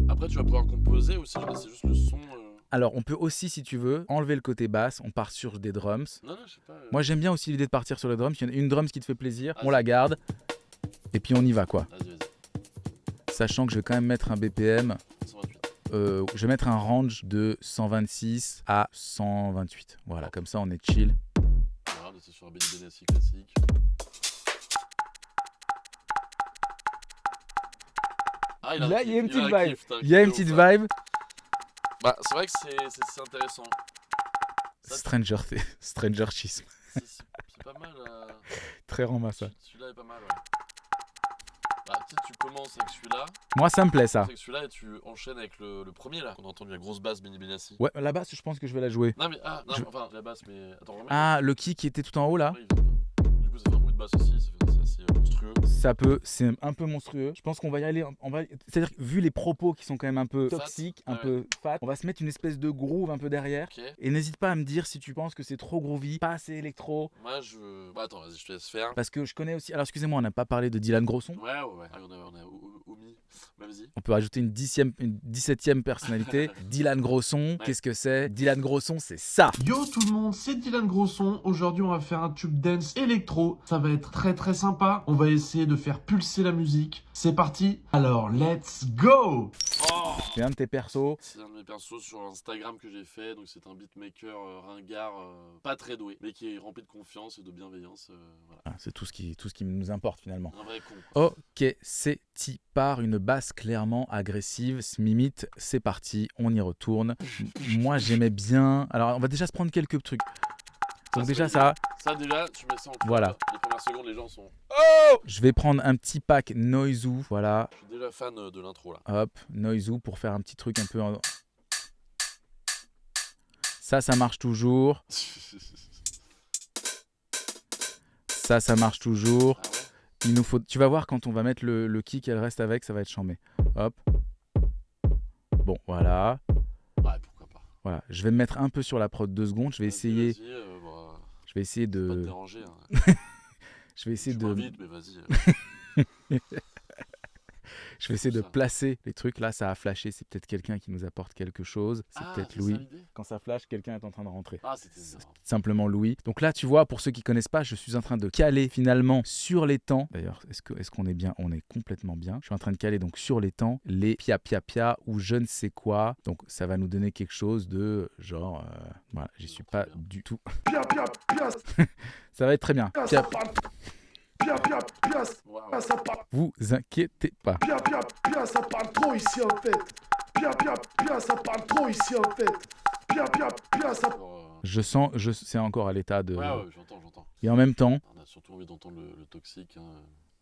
Après, tu vas pouvoir composer aussi, là, c'est juste le son. Alors, on peut aussi, si tu veux, enlever le côté basse, on part sur des drums. Non, je sais pas. Moi, j'aime bien aussi l'idée de partir sur les drums. Il y en a une drums qui te fait plaisir, on Vas-y. la garde, et puis on y va, quoi. Vas-y. Sachant que je vais quand même mettre un BPM, 128. je vais mettre un range de 126 à 128. Voilà, comme ça, on est chill. Voilà, c'est sur un Benny Benassi classique. Ah, Là, il y a une petite un vibe. kiff, t'as un Il y a une kiff de petite ouf, hein. vibe. Bah, c'est vrai que c'est intéressant. Ça, Strangerchisme. c'est pas mal. Très ramassé. Celui-là est pas mal, ouais. Bah, tu sais, tu commences avec celui-là. Moi, ça me plaît, ça. Avec celui-là et tu enchaînes avec le premier là. On a entendu la grosse basse Benny Benassi. Ouais, la basse, je pense que je vais la jouer. Non, mais non, Je- enfin, la basse, mais. Attends, remets. Ah, le kick qui était tout en haut, là. Ouais, du coup, ça fait un bruit de basse aussi. C'est assez monstrueux. Ça peut, c'est un peu monstrueux. Je pense qu'on va y aller. C'est-à-dire que vu les propos qui sont quand même un peu Fat. toxiques, un Ouais. peu fat, on va se mettre une espèce de groove un peu derrière. Ok. Et n'hésite pas à me dire si tu penses que c'est trop groovy, pas assez électro. Moi, je. Bah, attends, vas-y, je te laisse faire. Parce que je connais aussi. Alors, excusez-moi, on n'a pas parlé de Dylan Grosson. Ouais. Ah, on a omis. Bah, vas-y. On peut rajouter une 17e personnalité. Dylan Grosson, Ouais. qu'est-ce que c'est? Dylan Grosson, c'est ça. Yo tout le monde, c'est Dylan Grosson. Aujourd'hui, on va faire un tube dance électro. Ça va être très très sympa. On va essayer de faire pulser la musique. C'est parti. Alors, let's go! Oh, C'est un de tes persos. c'est un de mes persos sur Instagram que j'ai fait. Donc, c'est un beatmaker ringard, pas très doué, mais qui est rempli de confiance et de bienveillance. Voilà. Ah, c'est tout ce qui nous importe finalement. Un vrai con. Quoi. Ok, c'est par une basse clairement agressive. Smimit, c'est parti, on y retourne. Moi, j'aimais bien. Alors, on va déjà se prendre quelques trucs. Donc, c'est déjà, une ça. Ça, déjà, tu mets ça en club. Voilà. Les premières secondes, les gens sont. Je vais prendre un petit pack Noisoo. Voilà, Je suis déjà fan de l'intro là. hop, Noisoo pour faire un petit truc un peu. Ça marche toujours. Ça marche toujours. Ah ouais. Il nous faut. Tu vas voir quand on va mettre le kick, elle reste avec, ça va être chambé. Hop. Bon, voilà. Ouais, pourquoi pas. Voilà. Je vais me mettre un peu sur la prod 2 secondes. Je vais Vas-y, essayer. vas-y, bah, Je vais essayer pas te de. déranger. Hein. Je vais essayer Je de. m'invite, mais vas-y. Je vais essayer de ça. placer les trucs. Là, ça a flashé. C'est peut-être quelqu'un qui nous apporte quelque chose. C'est peut-être c'est Louis. ça l'idée. Quand ça flash, quelqu'un est en train de rentrer. Ah, c'était C'est ça. simplement Louis. Donc là, tu vois, pour ceux qui connaissent pas, je suis en train de caler finalement sur les temps. D'ailleurs, est-ce qu'on est bien? On est complètement bien. Je suis en train de caler donc sur les temps les pia pia pia ou je ne sais quoi. Donc ça va nous donner quelque chose de genre, voilà, j'y suis pas Très bien. du tout. Pia, pia, pia, Ça va être très bien. pia, Pia, ça parle. Pia, pia, pia, Waouh. ça parle. vous inquiétez pas. Pia, pia, pia, ça parle trop ici en fait. Pia, pia, pia, ça parle trop ici en fait. Pia, pia, pia, ça. Je sens, c'est encore à l'état de. Ouais, j'entends. Et en même temps, On a surtout envie d'entendre le toxique. Hein.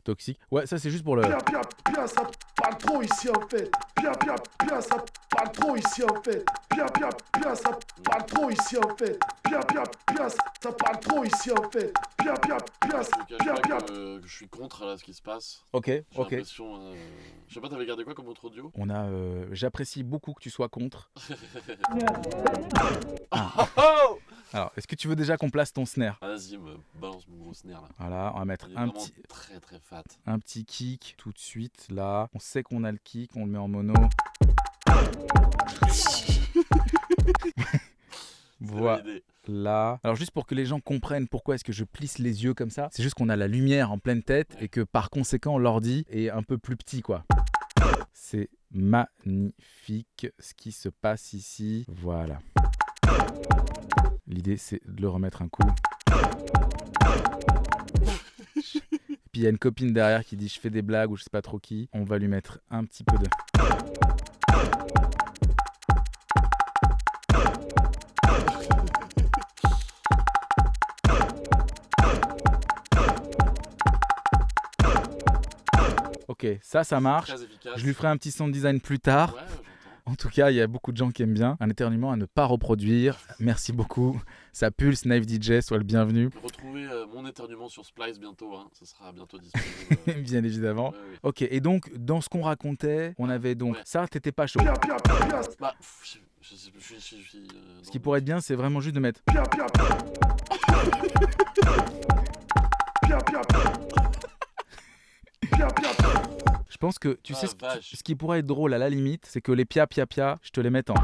toxique. Ouais, ça c'est juste pour le. Pia, pia, pia, ça parle trop ici en fait. Pia, pia, pia, ça parle trop ici en fait. Pia, pia, pia, ça parle trop ici en fait. Pia, pia, pia, ça parle trop ici en fait. Pia, pia, pia, Je te cache pia, pas pia. que je suis contre là, ce qui se passe. Ok, J'ai ok. l'impression. Je sais pas, t'avais gardé quoi comme autre audio? On a. J'apprécie beaucoup que tu sois contre. Oh Alors, est-ce que tu veux déjà qu'on place ton snare? Vas-y, me balance mon gros snare là. Voilà, on va mettre Il est un vraiment petit. très très fat. Un petit kick tout de suite là. On sait qu'on a le kick, on le met en mono. Voilà. Voilà. Alors juste pour que les gens comprennent pourquoi est-ce que je plisse les yeux comme ça, c'est juste qu'on a la lumière en pleine tête et que par conséquent l'ordi est un peu plus petit quoi. C'est magnifique ce qui se passe ici. Voilà. L'idée c'est de le remettre un coup. Puis il y a une copine derrière qui dit je fais des blagues ou je sais pas trop qui. On va lui mettre un petit peu de... Ok, ça marche. Très efficace. Je lui ferai un petit sound design plus tard. Ouais, j'entends. En tout cas, il y a beaucoup de gens qui aiment bien. Un éternuement à ne pas reproduire. Merci beaucoup. Ça pulse, Knife DJ, sois le bienvenu. Retrouvez mon éternuement sur Splice bientôt, hein. Ça sera bientôt disponible. Bien évidemment. Ouais, ouais. Ok, et donc, dans ce qu'on racontait, on avait donc Ouais. ça, t'étais pas chaud. Pia, pia, pia, Bah, je suis Ce qui pourrait être bien, c'est vraiment juste de mettre. pia, pia. Pia, pia. Pia, pia. Je pense que, tu Ah, sais, vache. ce qui pourrait être drôle à la limite, c'est que les pia pia pia, je te les mette en.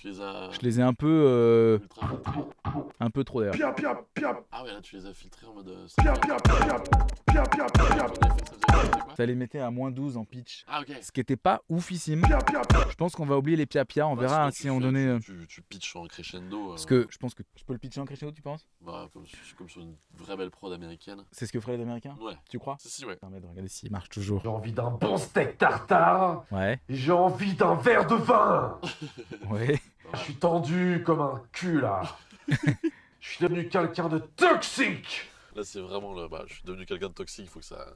Tu les as. Je les ai un peu Ultra filtrés. un peu trop d'ailleurs. Pia, pia, pia, Ah ouais, là tu les as filtrés en mode. pia, pia, pia, pia, pia, pia, Ça les mettait à -12 en pitch. Ah ok. Ce qui était pas oufissime. pia, pia, pia. Je pense qu'on va oublier les pia-pia, on Bah, verra hein, sinon, si on donnait... Tu pitches en crescendo. Parce que je pense que je peux le pitcher en crescendo, tu penses? Bah, comme sur une vraie belle prod américaine. C'est ce que feraient les Américains? Ouais. Tu crois? Si, ouais. Permet de regarder s'il marche toujours. J'ai envie d'un bon steak tartare. Ouais, Et j'ai envie d'un verre de vin. ouais. Je suis tendu comme un cul là. Je suis devenu quelqu'un de toxique. Là, c'est vraiment le. Bah, je suis devenu quelqu'un de toxique, il faut que ça.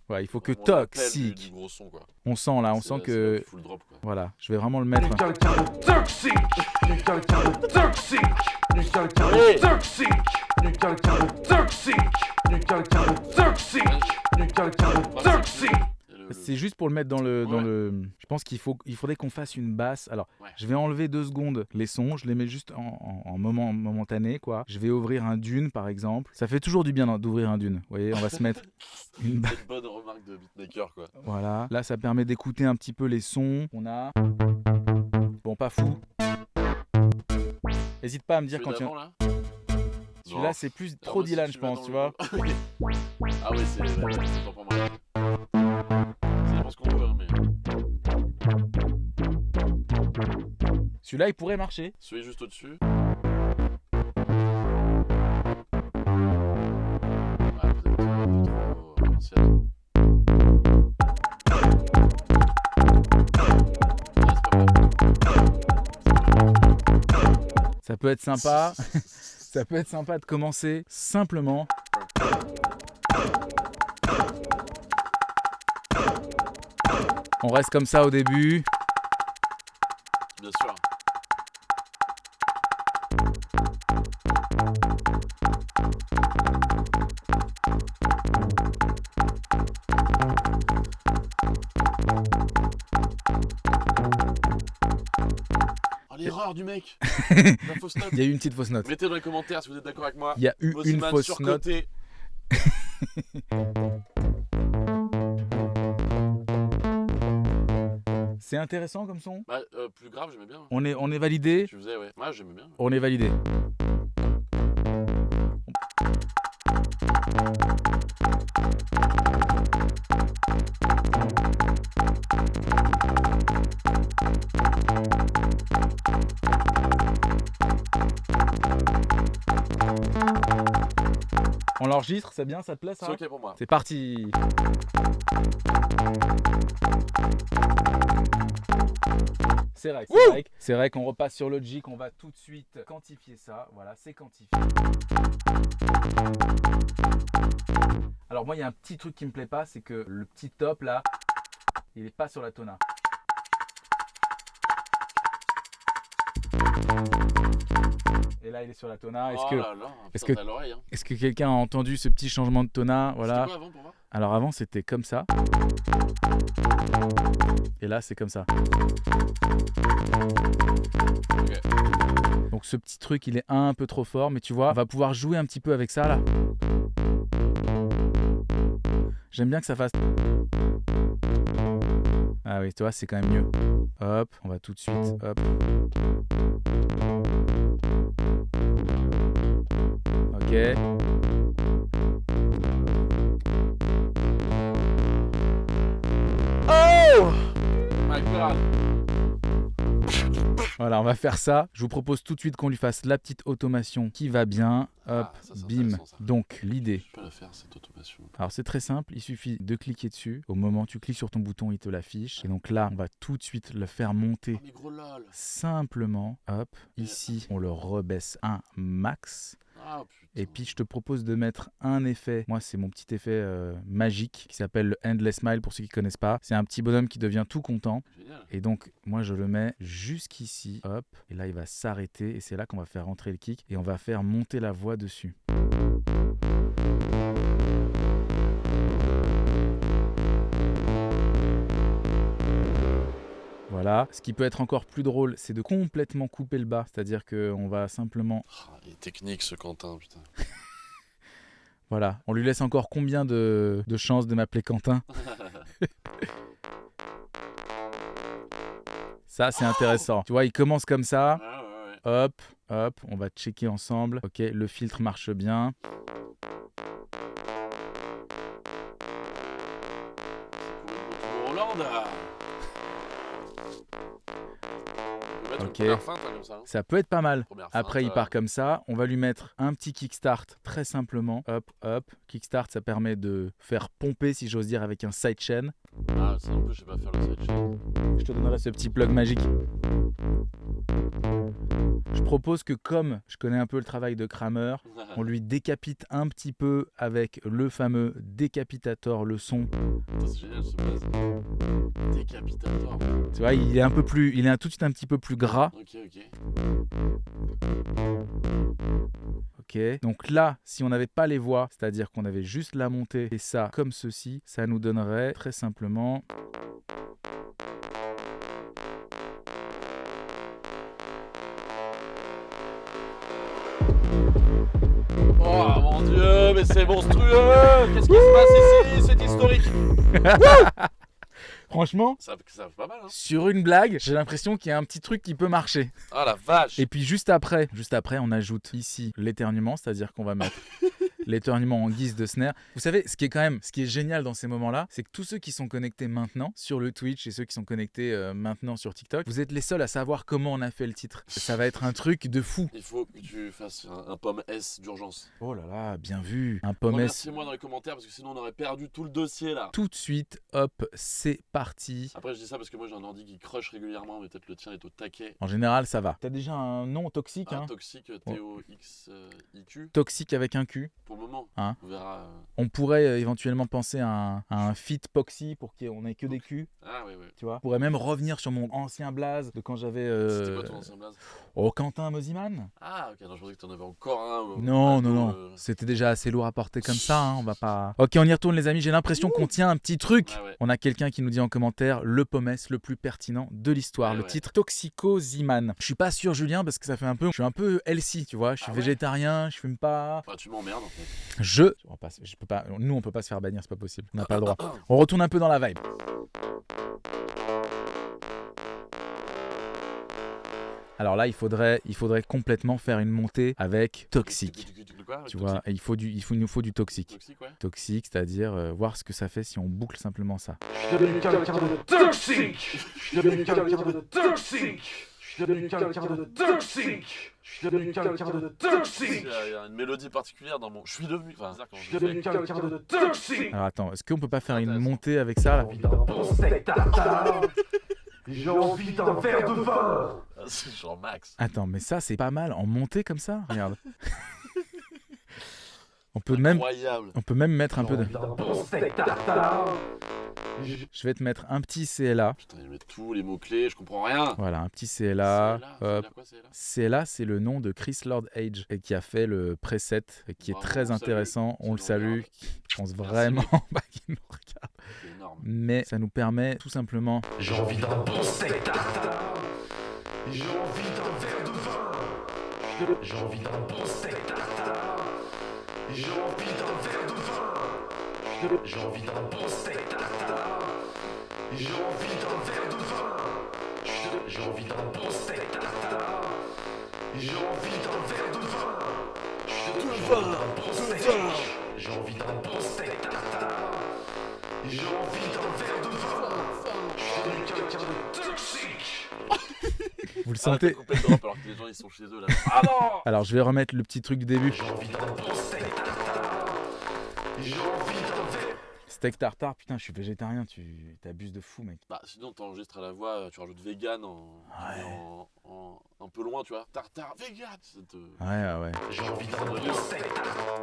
Ouais, il faut que vraiment l'appel toxique. Du gros son, quoi. On sent là, on C'est sent là que... tu fous le drop, quoi. Voilà, je vais vraiment le Je mettre. suis quelqu'un de toxique. Je suis quelqu'un de toxique. Je suis quelqu'un Ouais. de toxique. Je suis quelqu'un de toxique. Je suis quelqu'un de toxique. Je suis quelqu'un de toxique. Et C'est juste pour le mettre dans le... Ouais. Je pense qu'il faudrait qu'on fasse une basse. Alors, Ouais. je vais enlever 2 secondes les sons, je les mets juste en momentané, quoi. Je vais ouvrir un dune, par exemple. Ça fait toujours du bien d'ouvrir un dune. Vous voyez, on va se mettre une basse. C'est une bonne remarque de beatmaker, quoi. Voilà. Là, ça permet d'écouter un petit peu les sons qu'on a. Bon, pas fou. N'hésite pas à me dire Celui quand tu... d'avant, là Celui-là, Non. c'est plus Ah, trop moi, si Dylan, tu je vas pense, dans tu le- vois. Ah oui, c'est pas pour moi. Ça dépend ce qu'on veut, hein, mais. Celui-là, il pourrait marcher. Celui juste au-dessus. Ah, peut-être un peu trop à l'ancienne. Ah, c'est pas mal. Ça peut être sympa. Ça peut être sympa de commencer simplement. On reste comme ça au début. Bien sûr. Oh, l'erreur du mec. La fausse note. Il y a eu une petite fausse note. Mettez dans les commentaires si vous êtes d'accord avec moi. Il y a eu une Moziman fausse note. surcoté. C'est intéressant comme son. Bah, plus grave, j'aimais bien. On est validé. Tu faisais, ouais. Moi, j'aimais bien. On est validé. On l'enregistre, c'est bien, ça te plaît ça? C'est ok pour moi. C'est parti. C'est vrai, c'est vrai qu'on repasse sur Logic, on va tout de suite quantifier ça. Voilà, c'est quantifié. Alors moi, il y a un petit truc qui me plaît pas, c'est que le petit top là, il est pas sur la tona. Et là, il est sur la tona. Oh là là, est-ce putain, que- t'as l'oreille, hein. Est-ce que quelqu'un a entendu ce petit changement de tona? Voilà. C'était quoi avant pour moi? Alors avant, c'était comme ça. Et là, c'est comme ça. Ok. Donc ce petit truc, il est un peu trop fort, mais tu vois, on va pouvoir jouer un petit peu avec ça là. J'aime bien que ça fasse... Ah oui, tu vois, c'est quand même mieux. Hop, on va tout de suite, hop. Ok. Oh my god. Voilà, on va faire ça. Je vous propose tout de suite qu'on lui fasse la petite automation qui va bien. Hop, Ah, ça, c'est bim. intéressant, ça. Donc l'idée. Je peux la faire cette automation. Alors c'est très simple, il suffit de cliquer dessus. Au moment où tu cliques sur ton bouton, il te l'affiche. Et donc là, on va tout de suite le faire monter Oh mais gros lol. simplement. Hop, ici, on le rebaisse un max. Ah putain. Et puis je te propose de mettre un effet. Moi, c'est mon petit effet magique qui s'appelle le Endless Smile pour ceux qui ne connaissent pas. C'est un petit bonhomme qui devient tout content. Génial. Et donc, moi, je le mets jusqu'ici. Hop. Et là, il va s'arrêter. Et c'est là qu'on va faire rentrer le kick. Et on va faire monter la voix dessus. Voilà. Ce qui peut être encore plus drôle, c'est de complètement couper le bas. C'est-à-dire qu'on va simplement... Ah, il est technique ce Quentin, putain. Voilà. On lui laisse encore combien de chances de m'appeler Quentin? Ça, c'est intéressant. Tu vois, il commence comme ça. Ah hop, on va checker ensemble. Ok, le filtre marche bien. Hollande. Ok, une feinte, hein, comme ça, hein. Ça peut être pas mal. Première Après, feinte, il part comme ça. On va lui mettre un petit kickstart très simplement. Hop. Kickstart, ça permet de faire pomper, si j'ose dire, avec un sidechain. Ah, ça non plus, je sais pas faire le sidechain. Je te donnerai ce petit plug magique. Je propose que comme je connais un peu le travail de Kramer, on lui décapite un petit peu avec le fameux décapitator, le son. Attends, c'est génial ce buzz. Décapitator. Tu vois, il est tout de suite un petit peu plus gras. Ok. Ok. Donc là, si on n'avait pas les voix, c'est-à-dire qu'on avait juste la montée et ça comme ceci, ça nous donnerait très simplement. Oh mon dieu, mais c'est monstrueux! Qu'est-ce qui se passe ici? C'est historique! Franchement, ça fait pas mal, hein? sur une blague, j'ai l'impression qu'il y a un petit truc qui peut marcher. Ah la vache! Et puis juste après, on ajoute ici l'éternuement, c'est-à-dire qu'on va mettre l'éternuement en guise de snare. Vous savez, ce qui est génial dans ces moments-là, c'est que tous ceux qui sont connectés maintenant sur le Twitch et ceux qui sont connectés maintenant sur TikTok, vous êtes les seuls à savoir comment on a fait le titre. Ça va être un truc de fou. Il faut que tu fasses un pomme S d'urgence. Oh là là, bien vu. Un pomme S. Remerciez-moi dans les commentaires parce que sinon on aurait perdu tout le dossier là. Tout de suite, hop, c'est parti. Après je dis ça parce que moi j'ai un ordi qui crush régulièrement, mais peut-être le tien est au taquet. En général, ça va. T'as déjà un nom toxique, hein? Toxique, T-O-X-I-Q. Toxique avec un Q. Pour le moment, hein? On verra. On pourrait éventuellement penser à un fit Poxy pour qu'on ait que des Q. Ah oui. Tu vois? On pourrait même revenir sur mon ancien blaze de quand j'avais. C'était quoi ton ancien blaze? Oh, Quentin Mosiman. Ah ok, non, je pensais que t'en avais encore un. Non. C'était déjà assez lourd à porter comme ça, hein. On va pas. Ok, on y retourne les amis, j'ai l'impression qu'on tient un petit truc. Ah ouais. On a quelqu'un qui nous dit en commentaire le pommes le plus pertinent de l'histoire. Le titre Toxico Ziman. Je suis pas sûr, Julien, parce que ça fait un peu. Je suis un peu healthy, tu vois. Je suis végétarien, je fume pas. Ah, tu m'emmerdes en fait. Je peux pas. Nous, on peut pas se faire bannir, c'est pas possible. On n'a pas le droit. On retourne un peu dans la vibe. Alors là, il faudrait complètement faire une montée avec toxique. Tu vois, et il nous faut du toxique. Toxique, ouais. Toxique, c'est-à-dire voir ce que ça fait si on boucle simplement ça. Je suis devenu quelqu'un de toxique. Je suis devenu quelqu'un de toxique. Je suis devenu quelqu'un de toxique. Je suis devenu quelqu'un de toxique. Il y a une mélodie particulière dans mon. Je suis devenu. Enfin, je suis devenu quelqu'un de toxique. Alors attends, est-ce qu'on peut pas faire une montée avec ça là? J'ai envie d'un verre de vin. Ah, c'est genre Max. Attends, mais ça c'est pas mal en montée comme ça. Regarde. On peut même mettre un peu de. Je vais te mettre un petit CLA. Putain, il met tous les mots-clés, je comprends rien. Voilà, un petit CLA. CLA, c'est le nom de Chris Lord Age et qui a fait le preset qui est très intéressant. On le salue. Je pense vraiment pas qu'il nous regarde. C'est énorme. Mais ça nous permet tout simplement. J'ai envie d'un bon steak tartare. J'ai envie d'un verre de vin. J'ai envie d'un bon steak tartare. J'ai envie d'un verre de vin. J'ai envie d'un bon steak tartare. J'ai envie d'un verre de vin. J'ai envie d'un bon steak tartare. J'ai envie d'un verre de vin. J'ai envie d'un bon steak tartare. J'ai envie d'un verre de vin. Je suis devenu quelqu'un de toxique. Vous le sentez? Coupé le drop alors que les gens ils sont chez eux là. Ah non! Alors je vais remettre le petit truc du début. J'ai envie d'un bon steak tartare. J'ai envie d'un verre. Steak tartare, putain, je suis végétarien, tu t'abuses de fou, mec. Bah sinon t'enregistres à la voix, tu rajoutes vegan un peu loin, tu vois. Tartare, vegan. Ouais. J'ai envie d'un bon steak tartare.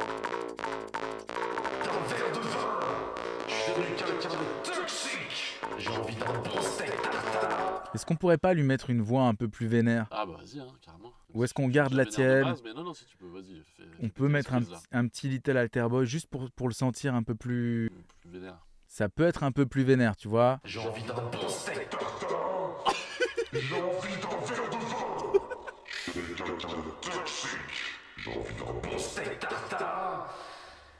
D'un verre de vin. Je suis devenu quelqu'un de toxique. J'ai envie d'un bon steak tartare. Est-ce qu'on pourrait pas lui mettre une voix un peu plus vénère? Ah bah vas-y, hein, carrément. Ou est-ce qu'on garde la tienne? Mais non, si tu peux, vas-y. On peut mettre un petit Little Alter Boy juste pour le sentir un peu plus vénère. Ça peut être un peu plus vénère, tu vois. J'ai envie d'un bon steak tartare. J'ai envie d'un verre de vin. Je suis quelqu'un de toxique. J'ai envie d'un bon steak tartare.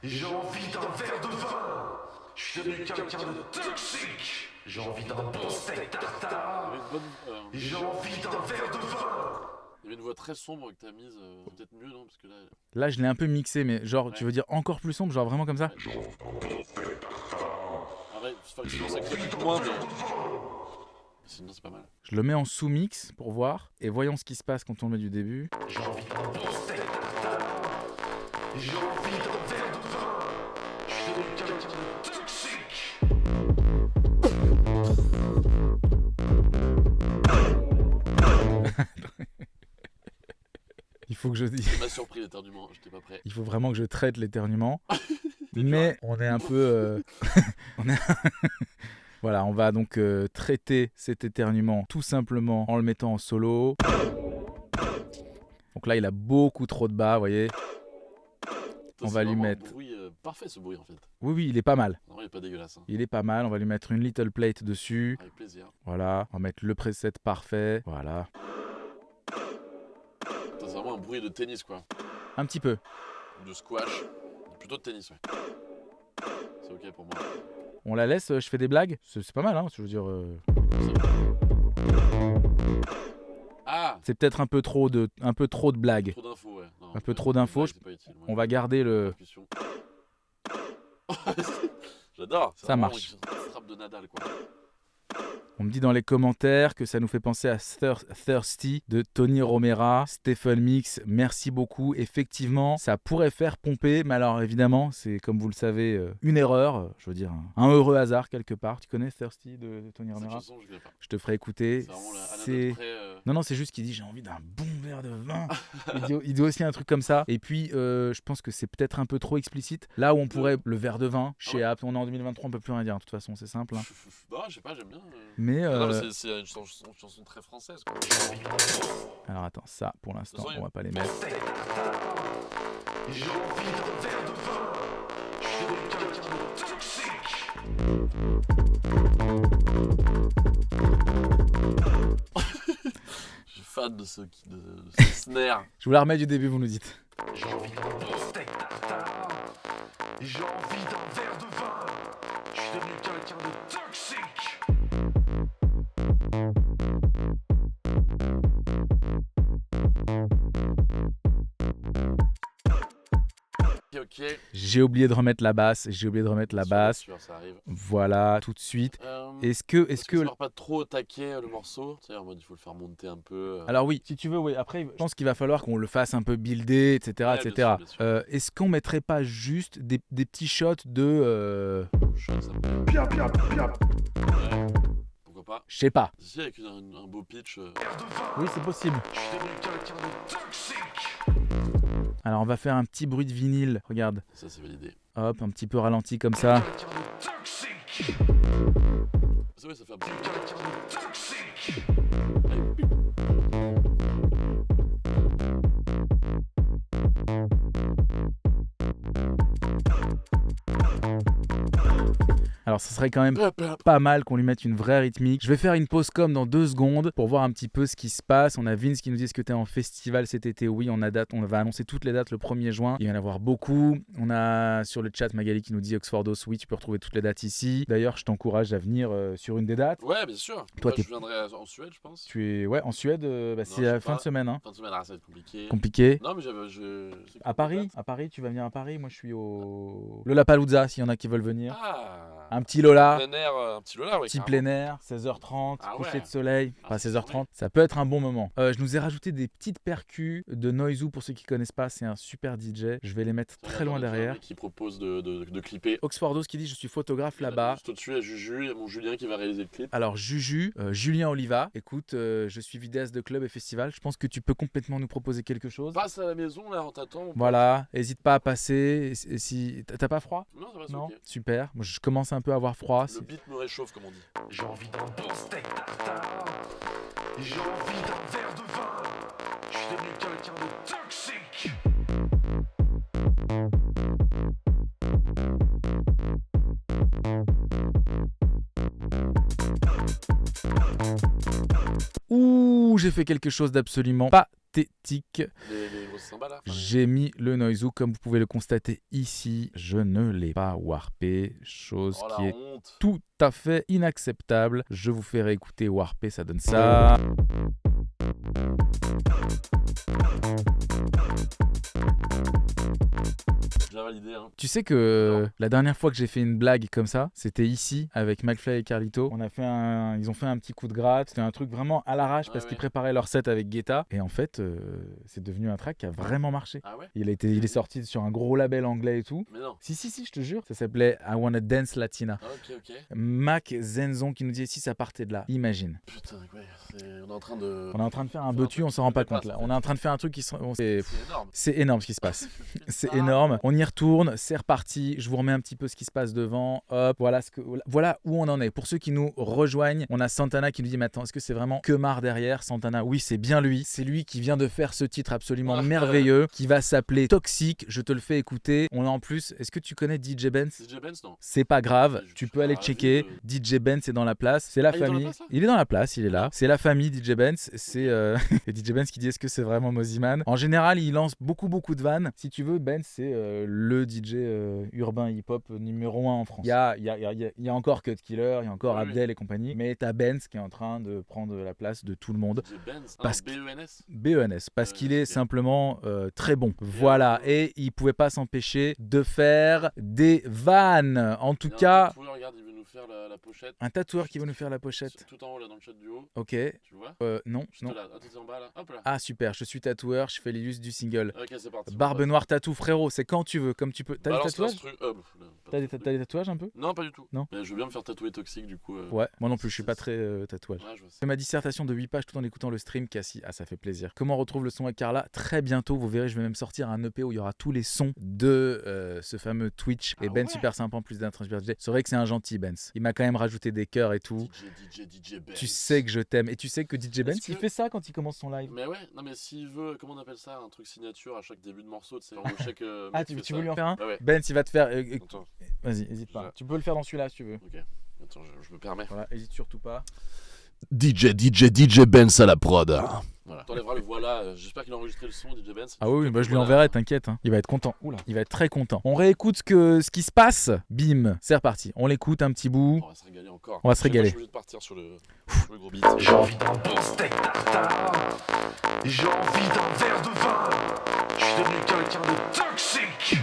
J'ai envie d'un verre de vin. Je suis devenu quelqu'un de toxique. J'ai envie d'un bon steak tartare. J'ai envie d'un verre de vin. Il y avait une voix très sombre que t'as mise, peut-être mieux, non? Parce que là... Là, je l'ai un peu mixé, mais genre, tu veux dire encore plus sombre, genre vraiment comme ça? Arrête, sinon ça crépite moins, mais... Sinon, c'est pas mal. Je le mets en sous-mix pour voir, et voyons ce qui se passe quand on le met du début. J'ai envie d'un steak tartare. J'ai envie d'un verre de vin. Je suis devenu quelqu'un de toxique. Il faut que je dise... Ça m'a surpris l'éternuement, j'étais pas prêt. Il faut vraiment que je traite l'éternuement. Mais on est un peu... on est... Voilà, on va donc traiter cet éternuement tout simplement en le mettant en solo. Donc là, il a beaucoup trop de bas, vous voyez. On va lui mettre... Un bruit parfait, ce bruit, en fait. Oui, oui, il est pas mal. Non, il est pas dégueulasse. Hein. Il est pas mal. On va lui mettre une little plate dessus. Avec plaisir. Voilà, on va mettre le preset parfait. Voilà. C'est vraiment un bruit de tennis, quoi. Un petit peu. De squash. Plutôt de tennis, ouais. C'est ok pour moi. On la laisse, je fais des blagues. C'est pas mal, hein, je veux dire... Ah! C'est peut-être un peu trop de blagues. Trop d'infos, ouais. Non, Un peu trop d'infos. C'est pas utile, ouais. On va garder le... J'adore. C'est Ça vraiment marche. Une frappe de Nadal, quoi. On me dit dans les commentaires que ça nous fait penser à Thirsty de Tony Romera. Stephen Mix, merci beaucoup. Effectivement, ça pourrait faire pomper, mais alors évidemment, c'est comme vous le savez, une erreur, je veux dire un heureux hasard quelque part. Tu connais Thirsty de Tony Cette Romera? chanson, je connais pas. Je te ferai écouter. C'est vraiment C'est... près, Non, c'est juste qu'il dit j'ai envie d'un bon verre de vin. Il dit aussi un truc comme ça. Et puis, je pense que c'est peut-être un peu trop explicite. Là où on pourrait le verre de vin chez Apt, on est en 2023, on peut plus rien dire. De toute façon, c'est simple. Hein. Non, je sais pas, j'aime bien. Mais non, c'est une chanson très française, quoi. alors attends, ça pour l'instant, façon, on va pas les mettre. J'ai envie d'un verre de vin. Je suis devenu quelqu'un de toxique. Je suis fan de ce snare. Je vous la remets du début, vous nous dites. J'ai envie d'un steak tartare. J'ai envie d'un verre de vin. Je suis devenu quelqu'un de toxique. Ok. J'ai oublié de remettre la basse. Sûr, ça arrive. Voilà, tout de suite. Est-ce que ça va pas trop taquer le morceau? Tu sais, en mode il faut le faire monter un peu. Alors oui, si tu veux, oui. Après, je pense qu'il va falloir qu'on le fasse un peu builder, etc., Ouais, etc. bien sûr. Est-ce qu'on mettrait pas juste des petits shots de, Pia, pia, pia. Ouais. Pourquoi pas? je sais pas. Si, avec un beau pitch. Oui, c'est possible. Je suis devenu quelqu'un de toxique. Alors on va faire un petit bruit de vinyle. Regarde. Ça, c'est validé. Hop, un petit peu ralenti comme ça. Quelqu'un de toxique. C'est vrai, ça fait un Quelqu'un de toxique. Alors ça serait quand même pas mal qu'on lui mette une vraie rythmique. Je vais faire une pause com dans 2 secondes pour voir un petit peu ce qui se passe. On a Vince qui nous dit: est-ce que tu es en festival cet été? Oui, on va annoncer toutes les dates le 1er juin. Il va y en avoir beaucoup. On a sur le chat Magali qui nous dit Oxfordos, oui, tu peux retrouver toutes les dates ici. D'ailleurs, je t'encourage à venir sur une des dates. Ouais, bien sûr. Toi, je viendrai en Suède, je pense. Tu es en Suède, c'est je la sais fin pas. de semaine. Hein. Fin de semaine, ça va être compliqué. Compliqué. Non, mais À Paris, tu vas venir à Paris. Moi, je suis au Lollapalooza, s'il y en a qui veulent venir. Ah, Un petit Lola. un petit Lola, oui. Petit plein air, 16h30, Ah coucher ouais. de soleil, Ah, enfin c'est 16h30, ça peut être un bon moment. Je nous ai rajouté des petites percus de Noizou pour ceux qui connaissent pas, c'est un super DJ, je vais les mettre très loin derrière. Qui propose de clipper. Oxfordos qui dit je suis photographe là-bas. Juste au-dessus, il y a Juju, il y a mon Julien qui va réaliser le clip. Alors Juju, Julien Oliva, écoute, je suis vidéaste de club et festival, je pense que tu peux complètement nous proposer quelque chose. Passe à la maison, là, on t'attend. Voilà, n'hésite pas à passer. Et si t'as pas froid? Non, ça va, c'est Non, ok. super. Moi, je commence un peu à avoir froid. Le beat me réchauffe, comme on dit. J'ai envie d'un bon steak tartare. J'ai envie d'un verre de vin. Je suis devenu quelqu'un de toxique. Ouh, j'ai fait quelque chose d'absolument pathétique. Les grosses cymbales, là. J'ai mis le Noizou, comme vous pouvez le constater ici. Je ne l'ai pas warpé, chose Oh, qui la est honte. tout à fait inacceptable. Je vous fais réécouter warpé, ça donne ça. J'ai validé, hein. Tu sais que la dernière fois que j'ai fait une blague comme ça, c'était ici avec McFly et Carlito. Ils ont fait un petit coup de gratte. C'était un truc vraiment à l'arrache parce qu'ils préparaient leur set avec Guetta. Et en fait, c'est devenu un track qui a vraiment marché. Ah ouais? Il est sorti sur un gros label anglais et tout. Mais non. Si, je te jure. Ça s'appelait I Wanna Dance Latina. Ah, ok. Mac Zenzon qui nous dit si ça partait de là. Imagine. Putain, ouais, on est en train de... On est en train de faire un bottu, on s'en rend pas compte là. On est en train de faire un truc qui se... C'est énorme. C'est énorme ce qui se passe. C'est énorme. On y retourne, c'est reparti. Je vous remets un petit peu ce qui se passe devant. Hop, voilà où on en est. Pour ceux qui nous rejoignent, on a Santana qui nous dit maintenant, est-ce que c'est vraiment Kemar derrière Santana? Oui, c'est bien lui. C'est lui qui vient de faire ce titre absolument merveilleux qui va s'appeler Toxic. Je te le fais écouter. On a en plus, est-ce que tu connais DJ Benz? DJ Benz, non? C'est pas grave, tu peux aller checker. DJ Benz est dans la place. C'est la famille. Il est dans la place, il est là. C'est la famille DJ Benz. C'est DJ Benz qui dit est-ce que c'est vraiment Mosiman? En général, il lance beaucoup de vannes. Si tu veux, Benz, c'est le DJ urbain hip-hop numéro 1 en France. Il y a encore Cut Killer, il y a encore Abdel et compagnie, mais t'as Benz qui est en train de prendre la place de tout le monde. DJ Benz, B-E-N-S? B-E-N-S, parce qu'il est simplement très bon. Voilà, et il pouvait pas s'empêcher de faire des vannes. En tout cas... Regarde, il veut nous faire la pochette. Un tatoueur qui veut nous faire la pochette. Tout en haut, là, dans le chat du haut. Ok. Tu vois? Non. Là. Attends, c'est en bas, là. Hop là. Ah, super, je suis tatoueur, je fais l'illustre du single. Ok, c'est parti. Barbe noire tatou, frérot, c'est quand tu veux, comme tu peux. T'as des tatouages? T'as des tatouages un peu? Non, pas du tout. Non. Mais je veux bien me faire tatouer Toxic, du coup. Ouais, moi non plus, je suis pas très tatouage. Ouais, je vois ça. C'est ma dissertation de 8 pages tout en écoutant le stream, Cassie. Ah, ça fait plaisir. Comment on retrouve le son avec Carla? Très bientôt, vous verrez, je vais même sortir un EP où il y aura tous les sons de ce fameux Twitch. Et Ben, super sympa en plus d'un transfert DJ. C'est vrai que c'est un gentil, Ben. Il m'a quand même rajouté des cœurs et tout. DJ Benz. Tu sais que je t'aime. Et tu sais que DJ Ben, il fait ça quand il commence son live. Mais ouais, non, mais s'il veut, comment on appelle ça? Un truc signature à chaque début de morceau, tu sais. Ah, tu veux lui en faire un? Ouais. Ben, il va te faire. Attends. Vas-y, hésite pas. Tu peux le faire dans celui-là si tu veux. Ok. Attends, je me permets. Voilà, hésite surtout pas. DJ Benz à la prod. Voilà. T'enlèveras le voilà. J'espère qu'il a enregistré le son, DJ Benz. Ah oui, bah je lui enverrai, t'inquiète. Hein. Il va être content. Oula, il va être très content. On réécoute ce qui se passe. Bim, c'est reparti. On l'écoute un petit bout. On va se régaler encore. On va se régaler. Je suis obligé de partir sur le gros beat. J'ai envie d'un bon steak tartare. J'ai envie d'un verre de vin. Je suis devenu quelqu'un de toxique.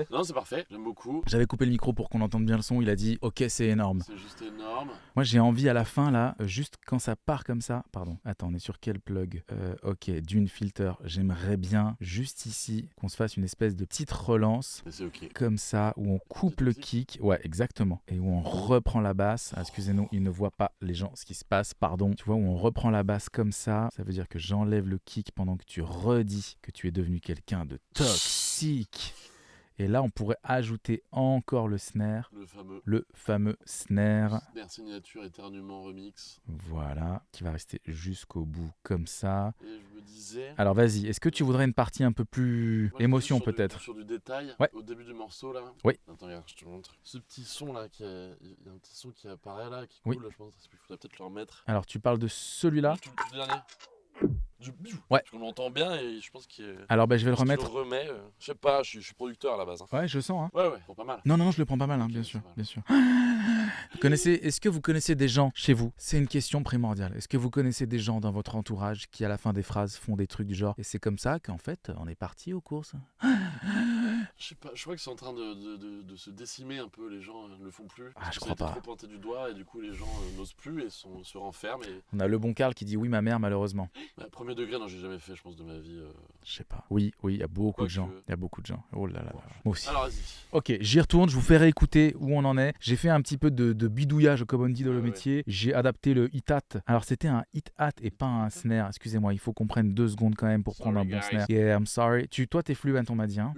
Non, c'est parfait, j'aime beaucoup. J'avais coupé le micro pour qu'on entende bien le son. Il a dit ok, c'est énorme. C'est juste énorme. Moi j'ai envie à la fin là, juste quand ça part comme ça. Pardon, attends, on est sur quel plug? Ok, Dune Filter. J'aimerais bien juste ici qu'on se fasse une espèce de petite relance. C'est ok. Comme ça, où on coupe le kick. Ouais, exactement. Et où on reprend la basse. Ah, excusez-nous, ils ne voient pas les gens ce qui se passe. Pardon. Tu vois, où on reprend la basse comme ça. Ça veut dire que j'enlève le kick pendant que tu redis que tu es devenu quelqu'un de toxique. Et là, on pourrait ajouter encore le snare. Le fameux snare. Snare signature éternuement remix. Voilà, qui va rester jusqu'au bout comme ça. Et je me disais... Alors vas-y, est-ce que tu voudrais une partie un peu plus émotion peut-être? Sur du détail, ouais. Au début du morceau là. Oui. Attends, regarde, je te montre. Ce petit son là, il y a un petit son qui apparaît là, qui coule, là, je pense qu'il faudrait peut-être le remettre. Alors tu parles de celui-là? Tout dernier. Ouais. On l'entend bien et je pense qu'il. Alors je vais le remettre. Je le remets. Je sais pas, je suis producteur à la base. Hein. Ouais, je sens. Hein. Ouais, c'est pas mal. Non, je le prends pas mal, hein, bien sûr. Est-ce que vous connaissez des gens chez vous? C'est une question primordiale. Est-ce que vous connaissez des gens dans votre entourage qui à la fin des phrases font des trucs du genre et c'est comme ça qu'en fait on est parti aux courses? Je sais pas, je crois que c'est en train de se décimer un peu, les gens ne le font plus. Ah, je crois pas. Trop pointé du doigt et du coup les gens n'osent plus et se renferment. Et... On a le bon Karl qui dit oui ma mère malheureusement. Premier degré, non j'ai jamais fait je pense de ma vie. Je sais pas. Oui, il y a beaucoup de gens. Il y a beaucoup de gens. Oh là là. Moi aussi. Alors vas-y. Ok, j'y retourne, je vous fais réécouter où on en est. J'ai fait un petit peu de bidouillage comme on dit dans le métier. J'ai adapté le hit-hat. Alors c'était un hit-hat et pas un snare. Excusez-moi, il faut qu'on prenne 2 secondes quand même pour prendre un bon snare. Yeah, I'm sorry. Toi t'es fluent on m'a dit. Hein.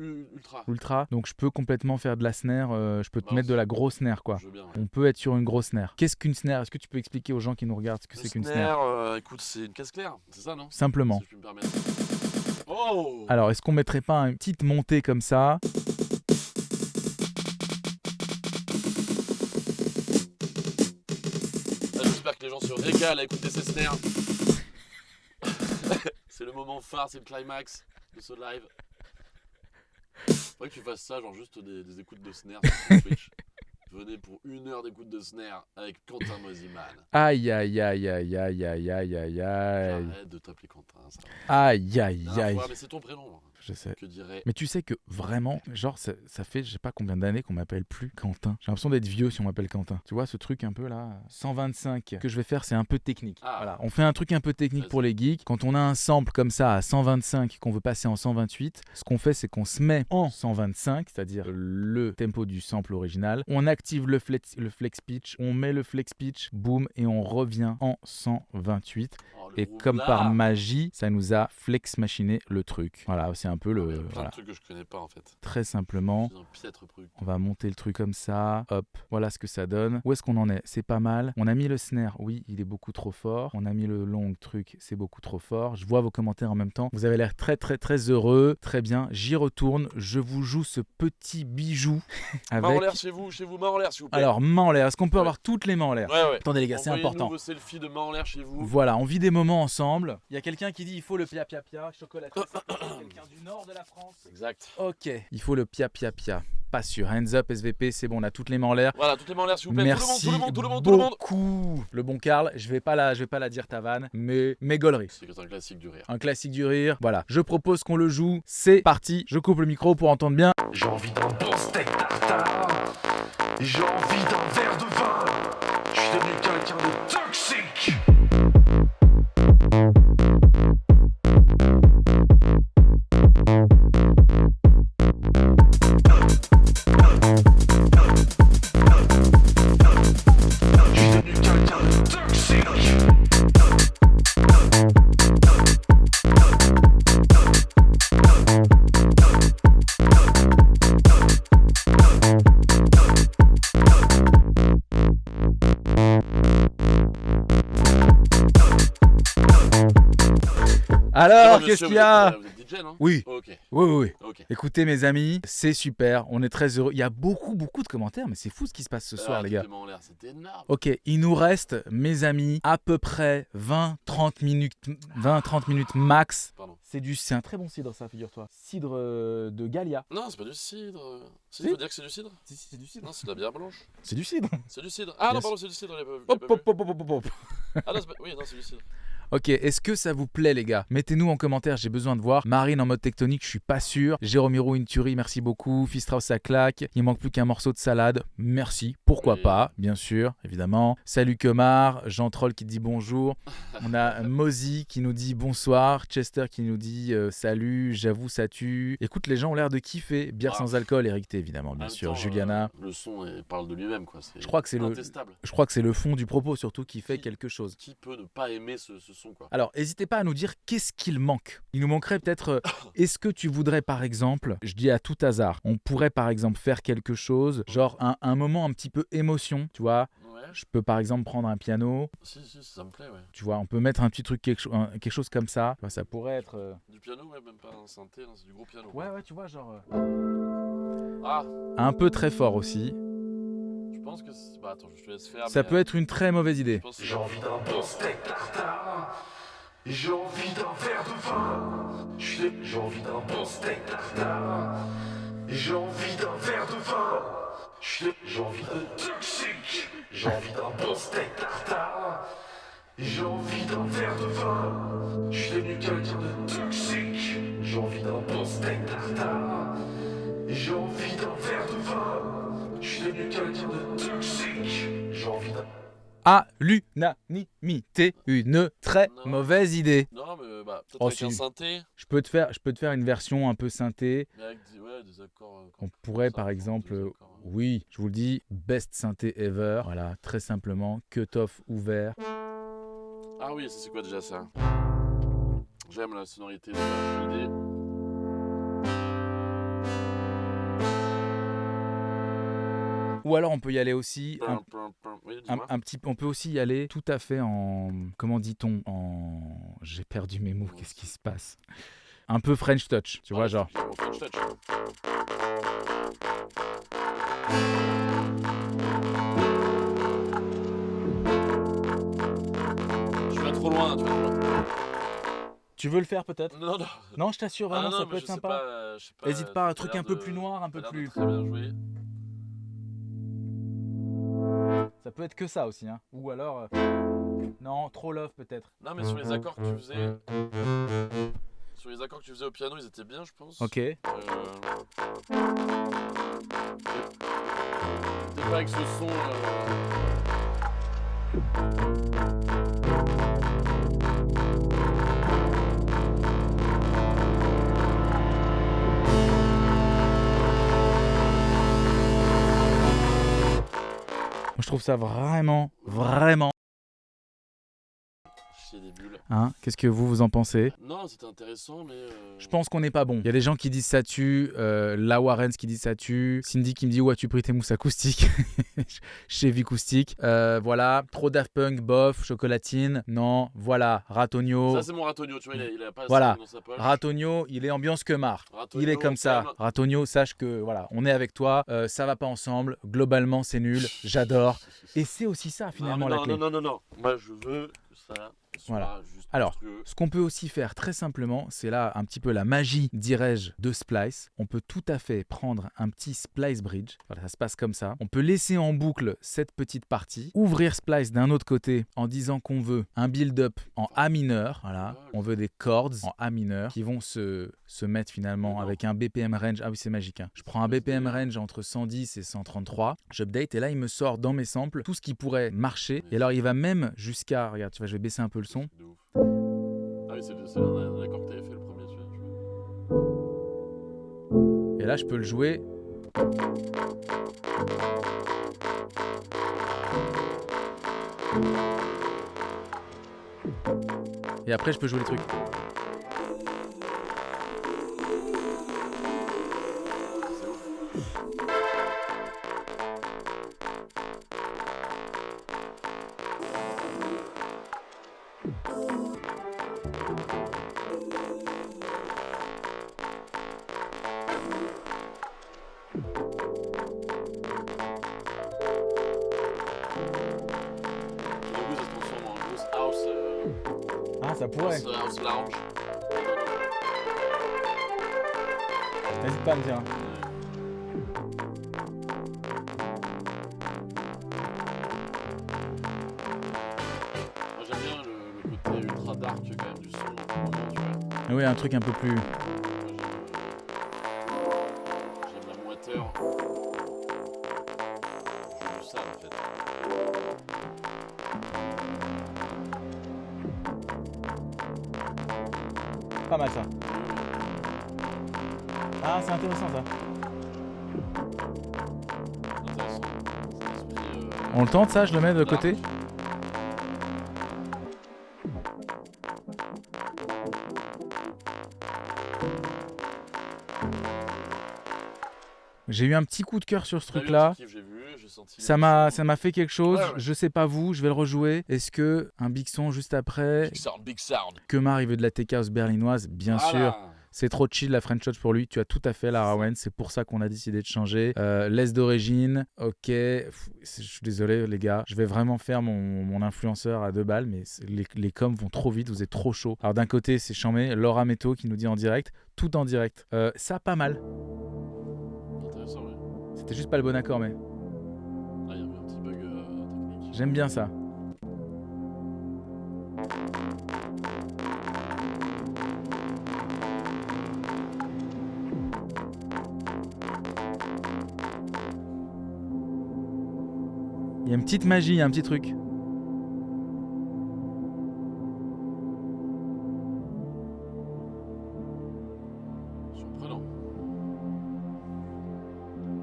Ultra. Donc je peux complètement faire de la snare. Je peux te mettre de la grosse snare quoi. Bien, ouais. On peut être sur une grosse snare. Qu'est-ce qu'une snare? Est-ce que tu peux expliquer aux gens qui nous regardent ce que c'est qu'une snare? Écoute, c'est une caisse claire, c'est ça non? Simplement. Si je peux me permettre. Oh! Alors est-ce qu'on mettrait pas une petite montée comme ça? J'espère que les gens se régalent à écouter ces snares. C'est le moment phare, c'est le climax de ce live. Faudrait que tu fasses ça, genre juste des écoutes de snare sur Twitch. Venez pour 1 heure d'écoute de snare avec Quentin Mosiman. Aïe, aïe, aïe, aïe, aïe, aïe, aïe, aïe, aïe. Arrête de t'appeler Quentin, ça Aïe, va. aïe, aïe. Mais c'est ton prénom. Je sais. Que dirait... Mais tu sais que vraiment, genre, ça fait je sais pas combien d'années qu'on m'appelle plus Quentin. J'ai l'impression d'être vieux si on m'appelle Quentin. Tu vois, ce truc un peu là, 125 que je vais faire, c'est un peu technique. Ah. Voilà, on fait un truc un peu technique Vas-y. pour les geeks. Quand on a un sample comme ça à 125 qu'on veut passer en 128, ce qu'on fait, c'est qu'on se met en 125, c'est-à-dire le tempo du sample original. On active le flex pitch, on met le flex pitch, boum, et on revient en 128. Oh, le Et groupe comme là. par magie, ça nous a flex machiné le truc. Voilà, c'est un peu Il y a le. plein Voilà. de trucs que je connais pas en fait. Très simplement, C'est un piètre truc. on va monter le truc comme ça, hop, voilà ce que ça donne. Où est-ce qu'on en est? C'est pas mal. On a mis le snare, oui, il est beaucoup trop fort. On a mis le long truc, c'est beaucoup trop fort. Je vois vos commentaires en même temps. Vous avez l'air très très très heureux, très bien. J'y retourne, je vous joue ce petit bijou Main en avec... l'air chez vous, main en l'air s'il vous plaît. Alors, main en l'air, est-ce qu'on peut Ouais. avoir toutes les mains en l'air? Ouais. Attendez les gars, c'est Envoyez-nous important. vos selfies de main en l'air chez vous. Voilà, on vit des moments ensemble. Il y a quelqu'un qui dit il faut le pia pia pia, chocolaté. Quelqu'un du nord de la France. Exact. Ok, il faut le pia pia pia. Pas sûr. Hands up SVP, c'est bon, on a toutes les mains en l'air. Voilà, toutes les mains en l'air s'il vous plaît. Merci Tout le monde. beaucoup. Le bon Karl, je vais pas la dire ta vanne, mais gauleries. C'est un classique du rire. Un classique du rire. Voilà, je propose qu'on le joue. C'est parti. Je coupe le micro pour entendre bien. J'ai envie d'un bon steak tartare. J'ai envie d'un verre de vin. Je suis devenu quelqu'un de toxique. Je suis devenu quelqu'un de toxique. Alors, Monsieur, qu'est-ce qu'il y a? Vous êtes DJ, non? Oui. Ok. Oui. Ok. Écoutez mes amis, c'est super, on est très heureux. Il y a beaucoup de commentaires, mais c'est fou ce qui se passe ce soir les gars. Toutes les mains en l'air, c'était énorme. Ok, il nous reste, mes amis, à peu près 20-30 minutes max. Pardon. C'est un très bon cidre ça, figure-toi. Cidre de Gallia. Non, c'est pas du cidre. Si, Si. faut dire que c'est du cidre. Si, c'est du cidre. Non, c'est de la bière blanche. C'est du cidre. C'est du cidre. Ah non, Yes. pardon, c'est du cidre. j'ai pas vu. Hop. Ah non, c'est pas... Oui, non, c'est du cidre. Ok, est-ce que ça vous plaît les gars? Mettez-nous en commentaire, j'ai besoin de voir. Marine en mode tectonique, je suis pas sûr. Jérôme une tuerie, merci beaucoup. Fistrauss ça claque. Il manque plus qu'un morceau de salade. Merci, pourquoi Oui. pas, bien sûr, évidemment. Salut Kemar, Jean Troll qui dit bonjour. On a Mozy qui nous dit bonsoir. Chester qui nous dit salut, j'avoue ça tue. Écoute, les gens ont l'air de kiffer. Bière Ah. sans alcool, Eric T évidemment, En bien même sûr. temps, Juliana. Le son parle de lui-même, quoi. Je crois que c'est le- intestable. Je crois que c'est le fond du propos surtout qui fait Qui- quelque chose. Qui peut ne pas aimer ce son, quoi? Alors, n'hésitez pas à nous dire qu'est-ce qu'il manque. Il nous manquerait peut-être. Est-ce que tu voudrais, par exemple, je dis à tout hasard, on pourrait par exemple faire quelque chose, genre un moment un petit peu émotion, tu vois. Ouais. Je peux par exemple prendre un piano, Si, ça me plaît, ouais. tu vois, on peut mettre un petit truc, quelque chose comme ça. Tu vois, ça pourrait être. Du piano, ouais, même pas un synthé, non, c'est du gros piano. Ouais, tu vois, genre. Ah, Un peu très fort aussi. je pense que... Bah attends, je te laisse faire. Ça mais, peut être une très mauvaise je idée. pense que- J'ai envie d'un bon steak tartare. J'ai envie d'un verre de vin. J'ai envie d'un bon steak tartare. J'ai envie d'un verre de vin. J'ai envie de toxique. J'ai envie d'un bon steak tartare. J'ai envie d'un verre de vin. Je suis devenu quelqu'un de toxique. J'ai envie d'un bon steak tartare. J'ai envie d'un verre de vin. Je suis devenu quelqu'un de toxique. J'ai envie d'un... À l'unanimité, une très Non. mauvaise idée. Non, mais bah, peut-être Oh, avec un si. synthé, Je peux te faire une version un peu synthé. mais avec des accords. On pourrait ça, par des exemple, accords, ouais. oui, je vous le dis, best synthé ever. Voilà, très simplement, cut-off ouvert. Ah oui, ça c'est quoi déjà ça? J'aime la sonorité de l'idée. Ou alors on peut y aller aussi Oui, dis-moi. on peut aussi y aller tout à fait en, comment dit-on, j'ai perdu mes mots, qu'est-ce qui se passe? Un peu French touch, tu vois, genre. French touch. Tu vas trop loin, tu vas trop loin. Tu veux le faire peut-être? Non, non. Non, je t'assure, vraiment, non, ça mais peut être je sais sympa. pas, je sais pas, Hésite pas, un t'as truc l'air un peu de- plus noir, un peu t'as l'air de plus... très bien jouer. Ça peut être que ça aussi, hein. Ou alors... Non, trop love peut-être. Non, mais sur les accords que tu faisais. Sur les accords que tu faisais au piano, ils étaient bien, je pense. Ok. T'es pas avec ce son. Moi, je trouve ça vraiment, vraiment... Chier des bulles. Hein, qu'est-ce que vous en pensez? Non, c'était intéressant, mais. Je pense qu'on n'est pas bon. Il y a des gens qui disent ça tue, La Warren qui dit ça tue, Cindy qui me dit ouais tu pris tes mousses acoustiques chez Vicoustique. Voilà, trop Daft Punk, bof, chocolatine, non, voilà, Ratonio. Ça, c'est mon Ratonio, tu vois, il a pas Voilà. ça dans sa poche. Ratonio, il est ambiance que marre. Ratonio, Il est comme ça. calme. Ratonio, sache que voilà, on est avec toi, ça va pas ensemble, globalement c'est nul, j'adore. Et c'est aussi ça finalement la clé. Non. Moi, je veux que ça soit Voilà. juste Alors, monstrueux. ce qu'on peut aussi faire très simplement, c'est là un petit peu la magie, dirais-je, de Splice. On peut tout à fait prendre un petit Splice Bridge. Voilà, ça se passe comme ça. On peut laisser en boucle cette petite partie, ouvrir Splice d'un autre côté en disant qu'on veut un build-up en A mineur. Voilà, on veut des chords en A mineur qui vont se mettre finalement avec un BPM range. Ah oui, c'est magique. Hein. Je prends un BPM range entre 110 et 133. J'update et là, il me sort dans mes samples tout ce qui pourrait marcher. Et alors, il va même jusqu'à... Regarde, tu vois, je vais baisser un peu le son. De ouf. Ah oui, c'est un accord que t'avais fait le premier, tu vois. Et là, je peux le jouer. Et après, je peux jouer les trucs. C'est ouf. Au début, ça se transforme en grosse house. Ah, ça pourrait. House lounge. N'hésite pas à me dire. Hein. Moi, j'aime bien le côté ultra dark quand même du son. Tu vois. Ah oui, un truc un peu plus... Moi, j'aime la moiteur. Je veux ça en fait. Pas mal ça. Ah, c'est intéressant ça. Intéressant. C'est un esprit, On le tente ça, je le mets de dark. côté. J'ai eu un petit coup de cœur sur ce T'as eu un truc-là. petit kiff, j'ai vu, j'ai senti Ça l'émotion. m'a fait quelque chose. Ouais, ouais. Je sais pas vous, je vais le rejouer. Est-ce que un big son juste après? Big sound. Kemar, il veut de la tech house berlinoise, bien sûr. Voilà. C'est trop chill la French Touch pour lui. Tu as tout à fait la Rawen. C'est pour ça qu'on a décidé de changer. L'Est d'origine, ok. Je suis désolé les gars. Je vais vraiment faire mon influenceur à 2 balles, mais les coms vont trop vite. Vous êtes trop chaud. Alors d'un côté c'est chambé. Laura Meto qui nous dit en direct, tout en direct. Ça pas mal. Intéressant, ouais. C'était juste pas le bon accord, mais Ah, il y avait un petit bug technique. j'aime bien ça. Il y a une petite magie, un petit truc. Surprenant.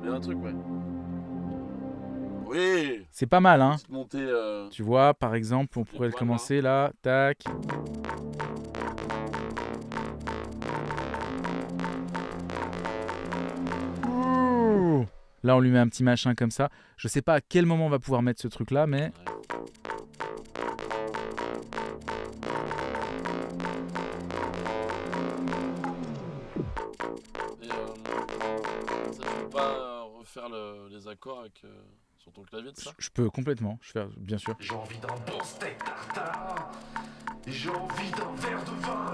Il y a un truc, ouais. Oui. C'est pas mal, hein. Petite montée. Tu vois, par exemple, on pourrait le poils, commencer là. Tac. Ouh. Là, on lui met un petit machin comme ça. Je sais pas à quel moment on va pouvoir mettre ce truc là, mais... Et ça, tu peux pas refaire les accords avec, sur ton clavier de ça? Je peux complètement, bien sûr. J'ai envie d'un bon steak tartare. J'ai envie d'un verre de vin.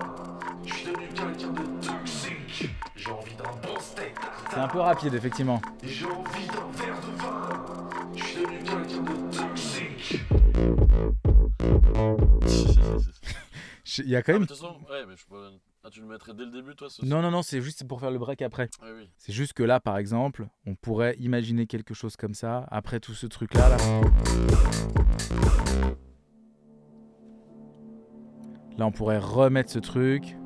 Je suis devenu quelqu'un de toxique. J'ai envie d'un bon steak tartare. C'est un peu rapide, effectivement. J'ai envie d'un verre de vin. Je suis devenu quelqu'un de toxique. Il y a quand Ah, mais même... de toute façon, ouais, mais je peux... Ah, tu le mettrais dès le début, toi, ce Non, c'est juste pour faire le break après. Ah oui. C'est juste que là, par exemple, on pourrait imaginer quelque chose comme ça, après tout ce truc-là. Là, on pourrait remettre ce truc.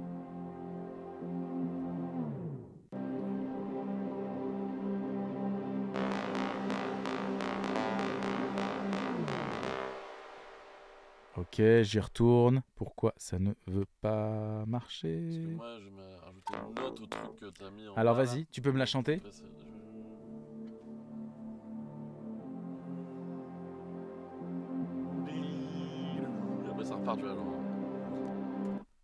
Ok, j'y retourne. Pourquoi ça ne veut pas Parce marcher? que moi, je vais rajouter une note au truc que t'as mis en Alors bas, là. vas-y, tu peux me la chanter? Après, après, ça repart, tu vois.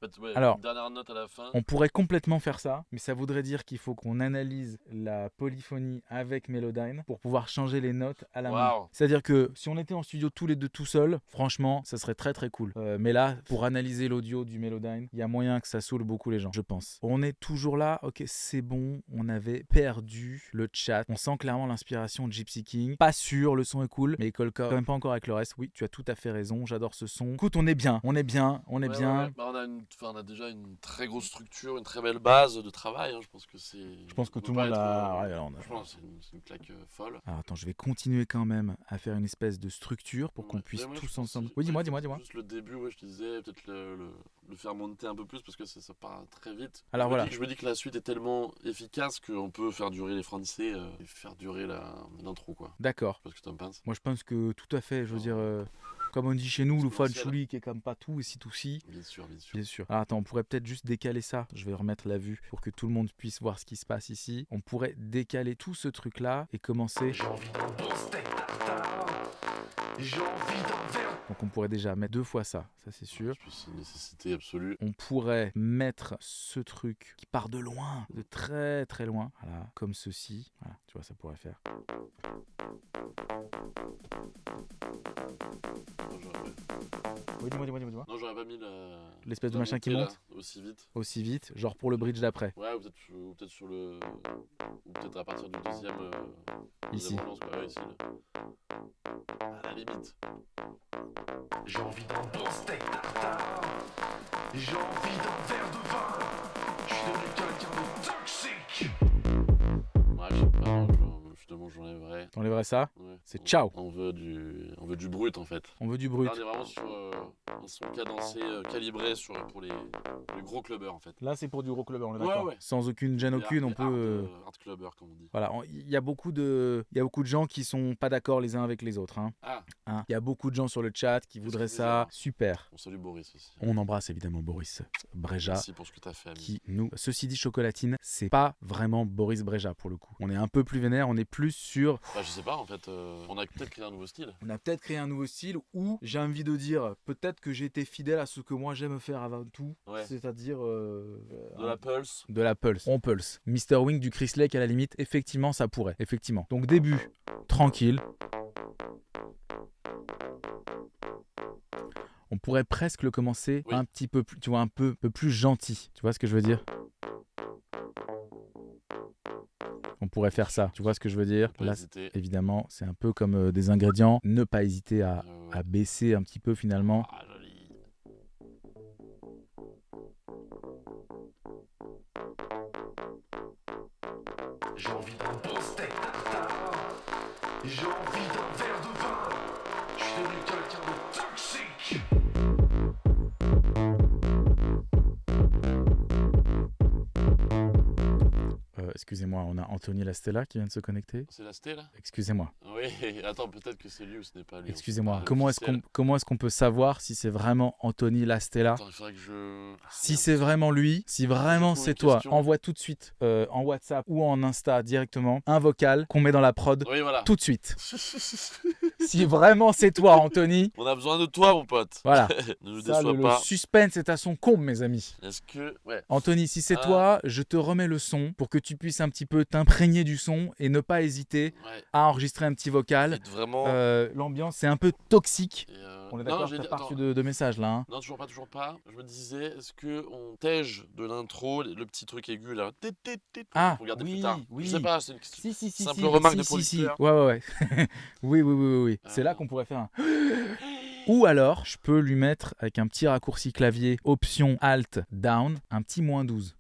En fait, ouais, Alors, une dernière note à la fin. On pourrait complètement faire ça, mais ça voudrait dire qu'il faut qu'on analyse la polyphonie avec Melodyne pour pouvoir changer les notes à la main. Waouh. C'est-à-dire que si on était en studio tous les deux tout seuls, franchement, ça serait très très cool. Mais là, pour analyser l'audio du Melodyne, il y a moyen que ça saoule beaucoup les gens, je pense. On est toujours là, ok, c'est bon, on avait perdu le chat. On sent clairement l'inspiration de Gypsy King. Pas sûr, le son est cool, mais il colle quand même pas encore avec le reste. Oui, tu as tout à fait raison, j'adore ce son. Écoute, on est bien. Ouais, bien. ouais. Bah, on a déjà une très grosse structure, une très belle base de travail. Hein. Je pense que c'est. Je pense que on tout peut le monde pas a... être, Ouais, on a- franchement, c'est une claque folle. Alors attends, je vais continuer quand même à faire une espèce de structure pour qu'on Ouais. puisse Mais moi, je tous pense ensemble. que- Oui, ouais, dis-moi. Juste le début, ouais, je te disais, peut-être le faire monter un peu plus parce que ça part très vite. Alors voilà. Je me dis que la suite est tellement efficace qu'on peut faire durer les Français et faire durer l'intro, quoi. D'accord. Parce que t'en penses. Moi je pense que tout à fait, je veux dire, comme on dit chez nous, le fan Exponentiel. chouli qui est comme pas tout et si tout si. Bien sûr. Bien sûr. Alors attends, on pourrait peut-être juste décaler ça. Je vais remettre la vue pour que tout le monde puisse voir ce qui se passe ici. On pourrait décaler tout ce truc là et commencer. J'ai envie d'un bon steak tartare. J'ai envie d'un verre. Donc on pourrait déjà mettre 2 fois ça, c'est sûr. Je pense que c'est une nécessité absolue. On pourrait mettre ce truc qui part de loin, de très très loin, voilà, comme ceci. Voilà, tu vois, ça pourrait faire. Non, j'aurais Oui, dis-moi. Non, j'aurais pas mis L'espèce de la machin qui montée, là, monte aussi vite. aussi vite, genre pour le bridge d'après. Ouais, ou peut-être sur le. Ou peut-être à partir du deuxième. Ici. Relance, quoi. Ouais, ici. Là. À la limite. J'ai envie d'un bon steak tartare. J'ai envie d'un verre de vin. Je suis devenu quelqu'un de toxique. Ouais, je sais pas, non, justement, j'enlèverais. T'enlèverais ça? Ouais. C'est ciao. On veut du brut, en fait. On veut du brut. Là, on est vraiment sur un son cadencé, calibré pour les gros clubbers, en fait. Là, c'est pour du gros clubber, on est Ouais, d'accord. ouais. Sans aucune gêne aucune, on Les peut. hard clubber, comme on dit. Voilà, il y a beaucoup de gens qui sont pas d'accord les uns avec les autres. Hein. Ah, Il y a beaucoup de gens sur le chat qui voudraient qu'ils ça. disaient Super. on salue Boris aussi. On embrasse évidemment Boris Breja. Merci pour ce que t'as fait, ami. Qui nous. Ceci dit, Chocolatine, c'est pas vraiment Boris Breja pour le coup. On est un peu plus vénère, on est plus sur. Bah, je sais pas, en fait, on a peut-être créé un nouveau style. On a peut-être créé un nouveau style où j'ai envie de dire peut-être que j'ai été fidèle à ce que moi j'aime faire avant tout, Ouais. c'est-à-dire De la pulse. de la pulse. On pulse. Mr. Wing du Chris Lake à la limite, effectivement ça pourrait, effectivement. Donc début tranquille. On pourrait presque le commencer Oui. un petit peu plus, tu vois, un peu plus gentil. Tu vois ce que je veux dire? On pourrait faire ça. Tu vois ce que je veux dire? Pas Là, hésiter. évidemment, c'est un peu comme des ingrédients. Ne pas hésiter à baisser un petit peu finalement. Ah, joli. J'ai envie d'un bon steak tartare. J'ai envie d'un verre de vin. Je suis devenu quelqu'un de toxique. Excusez-moi, on a Anthony Lastella qui vient de se connecter. C'est la sté, là? Excusez-moi. Oui, attends, peut-être que c'est lui ou ce n'est pas lui. Excusez-moi. Ah, Comment est-ce qu'on peut savoir si c'est vraiment Anthony Lastella? Attends, il faudrait que je. Si c'est vraiment lui, si vraiment trouve c'est une toi, question. envoie tout de suite en WhatsApp ou en Insta directement un vocal qu'on met dans la prod Oui, voilà. tout de suite. Si vraiment c'est toi, Anthony, On a besoin de toi, mon pote. voilà. Ne nous Ça, déçois le pas. suspense est à son comble, mes amis. Est-ce que. Ouais. Anthony, si c'est Ah. toi, je te remets le son pour que tu puisses puisses un petit peu t'imprégner du son et ne pas hésiter Ouais. à enregistrer un petit vocal. Être vraiment. L'ambiance, c'est un peu toxique. Et, On est non, d'accord, j'ai t'as dit- pas attends. reçu de message là. Hein. Non, toujours pas. Je me disais, est-ce qu'on tège de l'intro, le petit truc aigu là, Ah, pour regarder oui, plus tard. oui. Je sais pas, c'est une Si, simple remarque de si. producteur. Ouais. oui. C'est là qu'on pourrait faire un... Ou alors, je peux lui mettre avec un petit raccourci clavier, option Alt Down, un petit -12.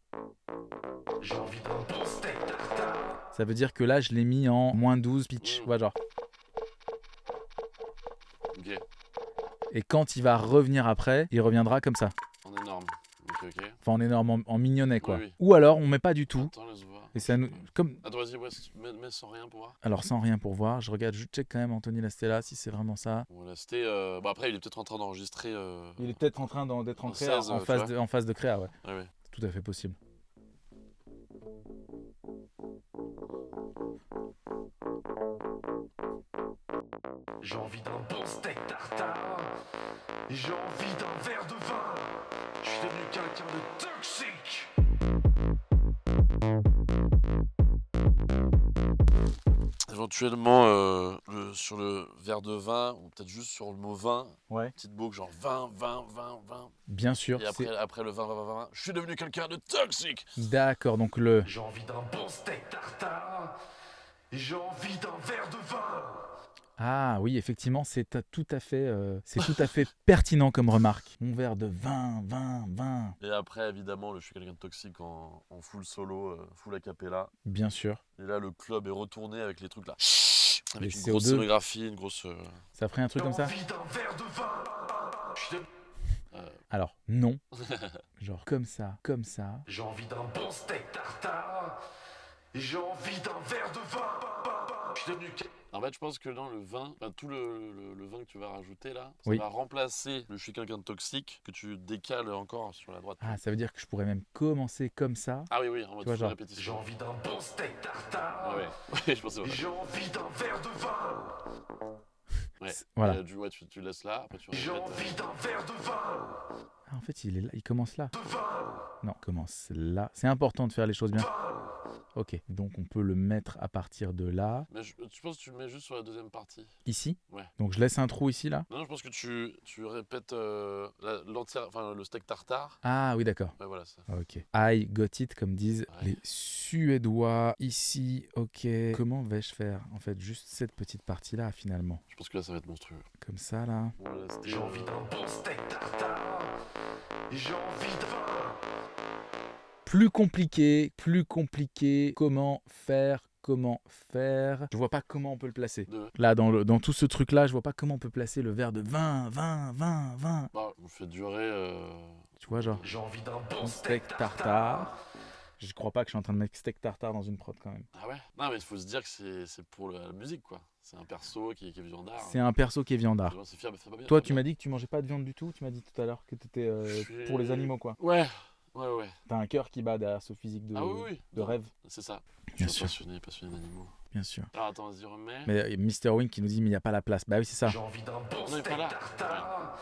J'ai envie d'un bon steak tartare. Ça veut dire que là, je l'ai mis en -12 pitch. Ouais, genre. Ok, Et quand il va revenir après, il reviendra comme ça. en énorme. Ok. Enfin, en énorme, en mignonnet, quoi. Oui. Ou alors, on met pas du tout. Attends, laisse voir. Et ça nous... Comme... Attends, vas-y, ouais, mets sans rien pour voir. Alors, sans rien pour voir, je regarde, je check quand même Anthony Lastella si c'est vraiment ça. Bon, là, c'était. Bon, après, il est peut-être en train d'enregistrer. Il est peut-être en train d'être en en créa, 16, en, tu phase vois. en phase de créa, ouais. Ouais. Tout à fait possible. J'ai envie d'un bon steak tartare. J'ai envie d'un verre de vin. Je suis devenu quelqu'un de toxique. Éventuellement, sur le verre de vin, ou peut-être juste sur le mot vin, Ouais. petite boucle genre 20. Bien sûr. Et après le 20, je suis devenu quelqu'un de toxique. D'accord, donc le... J'ai envie d'un bon steak tartare. J'ai envie d'un verre de vin. Ah oui, effectivement, c'est tout à fait pertinent comme remarque. Mon verre de vin. Et après, évidemment, je suis quelqu'un de toxique en full solo, full a cappella. Bien sûr. Et là, le club est retourné avec les trucs là. Avec Les une grosse CO2. scénographie, une grosse. Ça ferait un truc J'ai comme ça? envie d'un verre de vin. Je suis devenu- Alors, non. Genre comme ça. J'ai envie d'un bon steak tartare. J'ai envie d'un verre de vin. Je suis devenu En fait, je pense que dans le vin, tout le vin que tu vas rajouter là, ça Oui. va remplacer le je suis quelqu'un de toxique que tu décales encore sur la droite. Ah, ça veut dire que je pourrais même commencer comme ça. Ah oui, en mode vois, full genre- J'ai répétition. envie d'un bon steak tartare. Ouais, je pensais. J'ai envie d'un verre de vin. Ouais. Voilà. Tu laisses là, après tu J'ai répètes. envie d'un verre de vin. Ah, en fait, il est là, il commence là. De vin. Non, commence là. C'est important de faire les choses bien. Ok, donc on peut le mettre à partir de là, Mais je pense que tu le mets juste sur la deuxième partie. ici. Ouais. Donc je laisse un trou ici, là. Non, je pense que tu répètes l'entière, enfin le steak tartare. Ah oui, d'accord. Ouais, voilà ça. Ok. I got it, comme disent Ouais. les Suédois. Ici, ok. Comment vais-je faire? En fait, juste cette petite partie-là, finalement. Je pense que là ça va être monstrueux. Comme ça, là. Bon, là, c'était, J'ai envie d'un bon steak tartare. J'ai envie de vin. Plus compliqué. Comment faire? Je vois pas comment on peut le placer. de- Là, dans tout ce truc-là, je vois pas comment on peut placer le verre de vin. Bah, on fait durer. Tu vois, genre, J'ai envie d'un bon un steak steak tartare. Je crois pas que je suis en train de mettre steak tartare dans une prod quand même. Ah ouais. Non, mais il faut se dire que c'est pour la musique quoi. C'est un perso qui est viandard. C'est un perso qui est viandard. C'est fier, c'est pas bien. Toi, c'est tu pas m'as dit que tu mangeais pas de viande du tout. Tu m'as dit tout à l'heure que t'étais Je suis- pour les animaux, quoi. bien. Ouais. T'as un cœur qui bat derrière ce physique de, Ah oui. de Non, rêve. C'est ça. Bien Je suis sûr. passionné d'animaux. Bien sûr. Alors attends, vas-y, remets. Mais Mr. Wing qui nous dit, mais il n'y a pas la place. Bah oui, c'est ça. J'ai envie d'un bon On est pas steak là. tartare.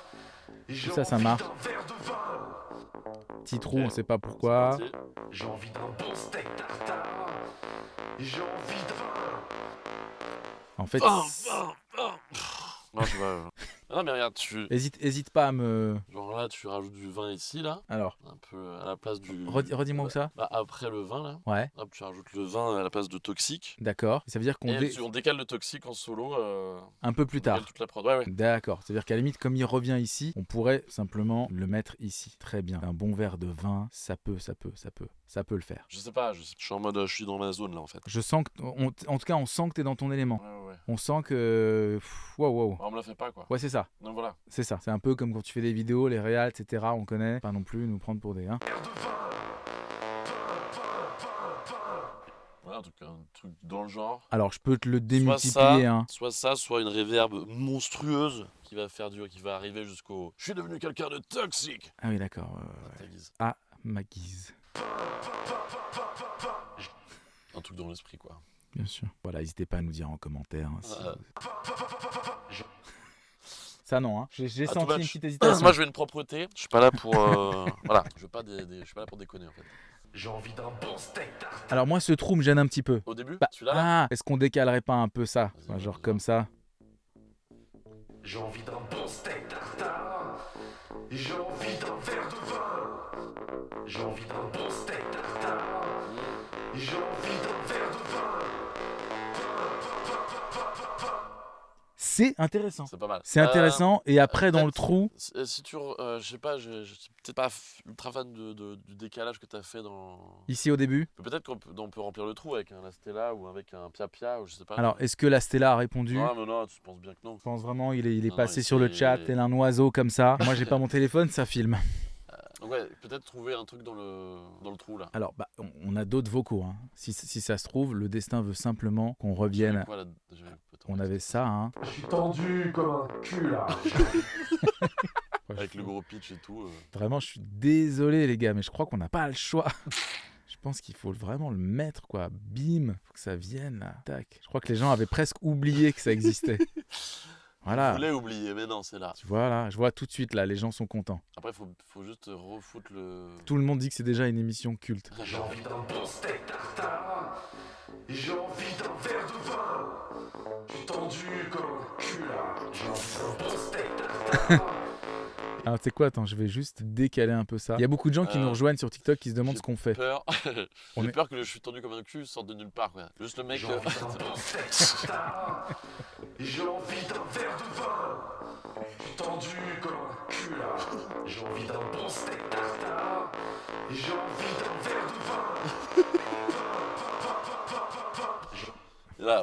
J'ai Ça, ça envie marche. d'un verre de vin. Petit trou, Ok. on sait pas C'est pourquoi. parti. J'ai envie d'un bon steak tartare. J'ai envie de vin. En fait, Non, je vois. Non, mais regarde, hésite pas à me... genre là, tu rajoutes du vin ici, là, Alors, un peu à la place du. redis-moi où ça. Bah, après le vin, là, Ouais, hop, tu rajoutes le vin à la place de toxique. d'accord. Ça veut dire qu'on On décale le toxique en solo. un peu plus on décale tard. toute la prod. Ouais. D'accord. C'est-à-dire qu'à la limite, comme il revient ici, on pourrait simplement le mettre ici. Très bien. Un bon verre de vin, ça peut le faire. Je sais pas, je suis en mode, je suis dans ma zone là en fait. Je sens que, en tout cas, on sent que t'es dans ton élément. Ouais. On sent que, wow. On me la fait pas quoi. Ouais, c'est ça. Donc voilà. C'est ça. C'est un peu comme quand tu fais des vidéos, les réals, etc. On connaît. Pas non plus nous prendre pour des. Hein. Ouais, un truc dans le genre. Alors, je peux te le Soit démultiplier. Hein. soit une réverb monstrueuse qui va arriver jusqu'au. Je suis devenu quelqu'un de toxique. Ah oui, d'accord. À ta guise. À ma guise. Un truc dans l'esprit quoi. Bien sûr. Voilà, n'hésitez pas à nous dire en commentaire. Hein, si vous- Ça non, hein. J'ai Ah, senti too une much. petite hésitation. Moi je veux une propreté. Je suis pas là pour. Voilà. Je suis pas là pour déconner en fait. J'ai envie d'un bon steak tartare. Alors moi, ce trou me gêne un petit peu. Au début, Bah, celui-là là. est-ce qu'on décalerait pas un peu ça? Vas-y, Genre vas-y. comme ça. J'ai envie d'un bon steak tartare. J'ai envie d'un verre de vin. J'ai envie d'un bon steak tartare. J'ai envie d'un verre de vin. C'est intéressant. C'est pas mal. C'est intéressant. Et après, dans le peut-être- trou, Si tu. Je sais pas, je suis peut-être pas ultra fan du décalage que t'as fait dans. ici au début. Peut-être qu'on peut remplir le trou avec un Stella ou avec un Pia ou je sais pas. Alors, est-ce que la Stella a répondu? Non, mais non, tu penses bien que non. Je pense vraiment il est Non, passé non, sur le c'est- chat tel un oiseau comme ça. Moi, j'ai pas mon téléphone, ça filme. Donc ouais, peut-être trouver un truc dans le trou là. Alors, bah, on a d'autres vocaux. Hein. Si ça se trouve, le destin veut simplement qu'on revienne. J'avais quoi, là Attends, On avait ça, hein. Je suis tendu comme un cul là. avec le gros pitch et tout. Vraiment, je suis désolé, les gars, mais je crois qu'on n'a pas le choix. Je pense qu'il faut vraiment le mettre, quoi. Bim, faut que ça vienne là. Tac. Je crois que les gens avaient presque oublié que ça existait. Je Voilà. voulais oublier, mais non, c'est là. Tu vois là, je vois tout de suite là, les gens sont contents. Après, faut juste refoutre le. Tout le monde dit que c'est déjà une émission culte. J'ai envie d'un bon steak tartare. J'ai envie d'un verre de vin. Je suis tendu comme un cul là. J'ai envie d'un bon steak tartare. Alors tu sais quoi, attends, je vais juste décaler un peu ça. Il y a beaucoup de gens qui nous rejoignent sur TikTok qui se demandent j'ai ce qu'on fait. Peur. On J'ai est- peur que je suis tendu comme un cul sorte de nulle part, quoi. Juste le mec. J'ai envie d'un bon steak tartare. J'ai envie d'un verre de vin. Je suis tendu comme un cul là. J'ai envie d'un bon steak tartare. J'ai envie d'un verre de vin. Là,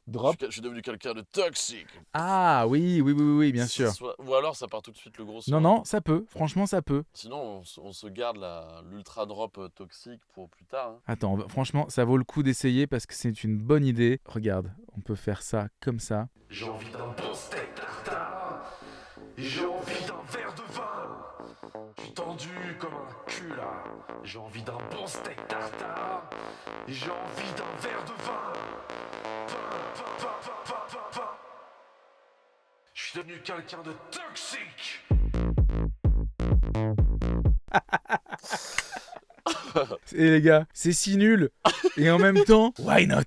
Drop. Je suis devenu quelqu'un de toxique. Ah oui, bien sûr. Ou alors ça part tout de suite le gros son. Non, non, ça peut, franchement ça peut. Sinon, on se garde l'ultra drop toxique pour plus tard. Hein. Attends, franchement, ça vaut le coup d'essayer parce que c'est une bonne idée. Regarde, on peut faire ça comme ça. J'ai envie d'un bon steak tartare. J'ai envie d'un verre de vin. Je suis tendu comme un cul là. J'ai envie d'un bon steak tartare. J'ai envie d'un verre de vin. Je suis devenu quelqu'un de toxique. Et les gars, c'est si nul. Et en même temps, why not?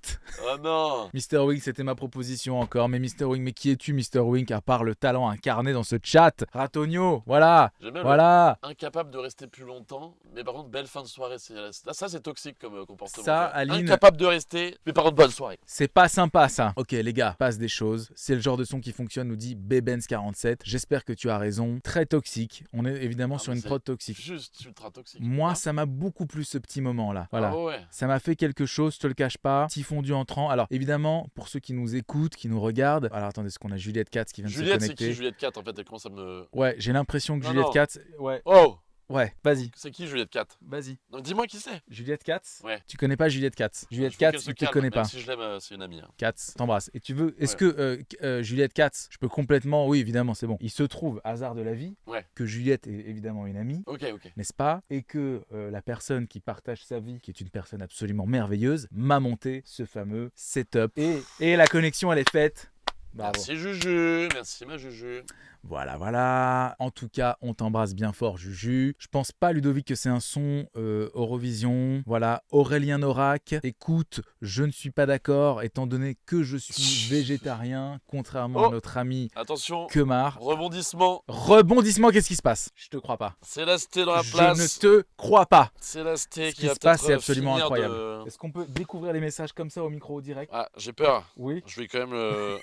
Oh non. Mr. Wink, c'était ma proposition encore. Mais Mr. Wink, mais qui es-tu, Mr. Wink, à part le talent incarné dans ce chat? Ratonio, voilà, J'aime bien voilà. incapable de rester plus longtemps, mais par contre, belle fin de soirée. Ça, c'est toxique comme comportement. Ça, tu vois. Aline- Incapable de rester, mais par contre, bonne soirée. C'est pas sympa ça. Ok les gars, passe des choses. C'est le genre de son qui fonctionne, nous dit Bebens47. J'espère que tu as raison. Très toxique. On est évidemment Ah, sur mais une c'est prod toxique. Juste ultra toxique. Moi, Hein ça m'a beaucoup plu ce petit moment là. Voilà. Ah ouais. Ça m'a fait quelque chose, je te le cache pas. Petit fondu entrant. Alors évidemment, pour ceux qui nous écoutent, qui nous regardent. Alors attendez, est-ce qu'on a Juliette Katz qui vient de se Juliette, c'est connecter? qui Juliette 4 en fait? Elle commence à me. Ouais, j'ai l'impression que Non, Juliette non. Katz. Ouais. Oh. Ouais, vas-y. C'est qui Juliette 4? Vas-y. Donc dis-moi qui c'est. Juliette Katz? Ouais. Tu connais pas Juliette Katz? Juliette Je veux qu'elle Katz, se il te calme, connaît même pas. Si je l'aime, c'est une amie. Hein. Katz, t'embrasse. Et tu veux, est-ce Ouais. que Juliette Katz, je peux complètement, oui évidemment c'est bon. Il se trouve, hasard de la vie, Ouais. que Juliette est évidemment une amie, Ok, ok. n'est-ce pas? Et que la personne qui partage sa vie, qui est une personne absolument merveilleuse, m'a monté ce fameux setup. Et la connexion elle est faite. Bravo. Merci Juju, merci ma Juju. Voilà, voilà. En tout cas, on t'embrasse bien fort, Juju. Je pense pas, Ludovic, que c'est un son Eurovision. Voilà, Aurélien Norac. Écoute, je ne suis pas d'accord, étant donné que je suis végétarien, contrairement à Oh. notre ami Attention, Kemar. rebondissement. Rebondissement, qu'est-ce qui se passe? Je te crois pas. C'est Lasté dans la Je place. ne te crois pas. C'est Lasté Ce qui qui va se passe, peut-être c'est absolument finir incroyable. de- Est-ce qu'on peut découvrir les messages comme ça au micro direct? Ah, j'ai peur. Oui. Je vais quand même le.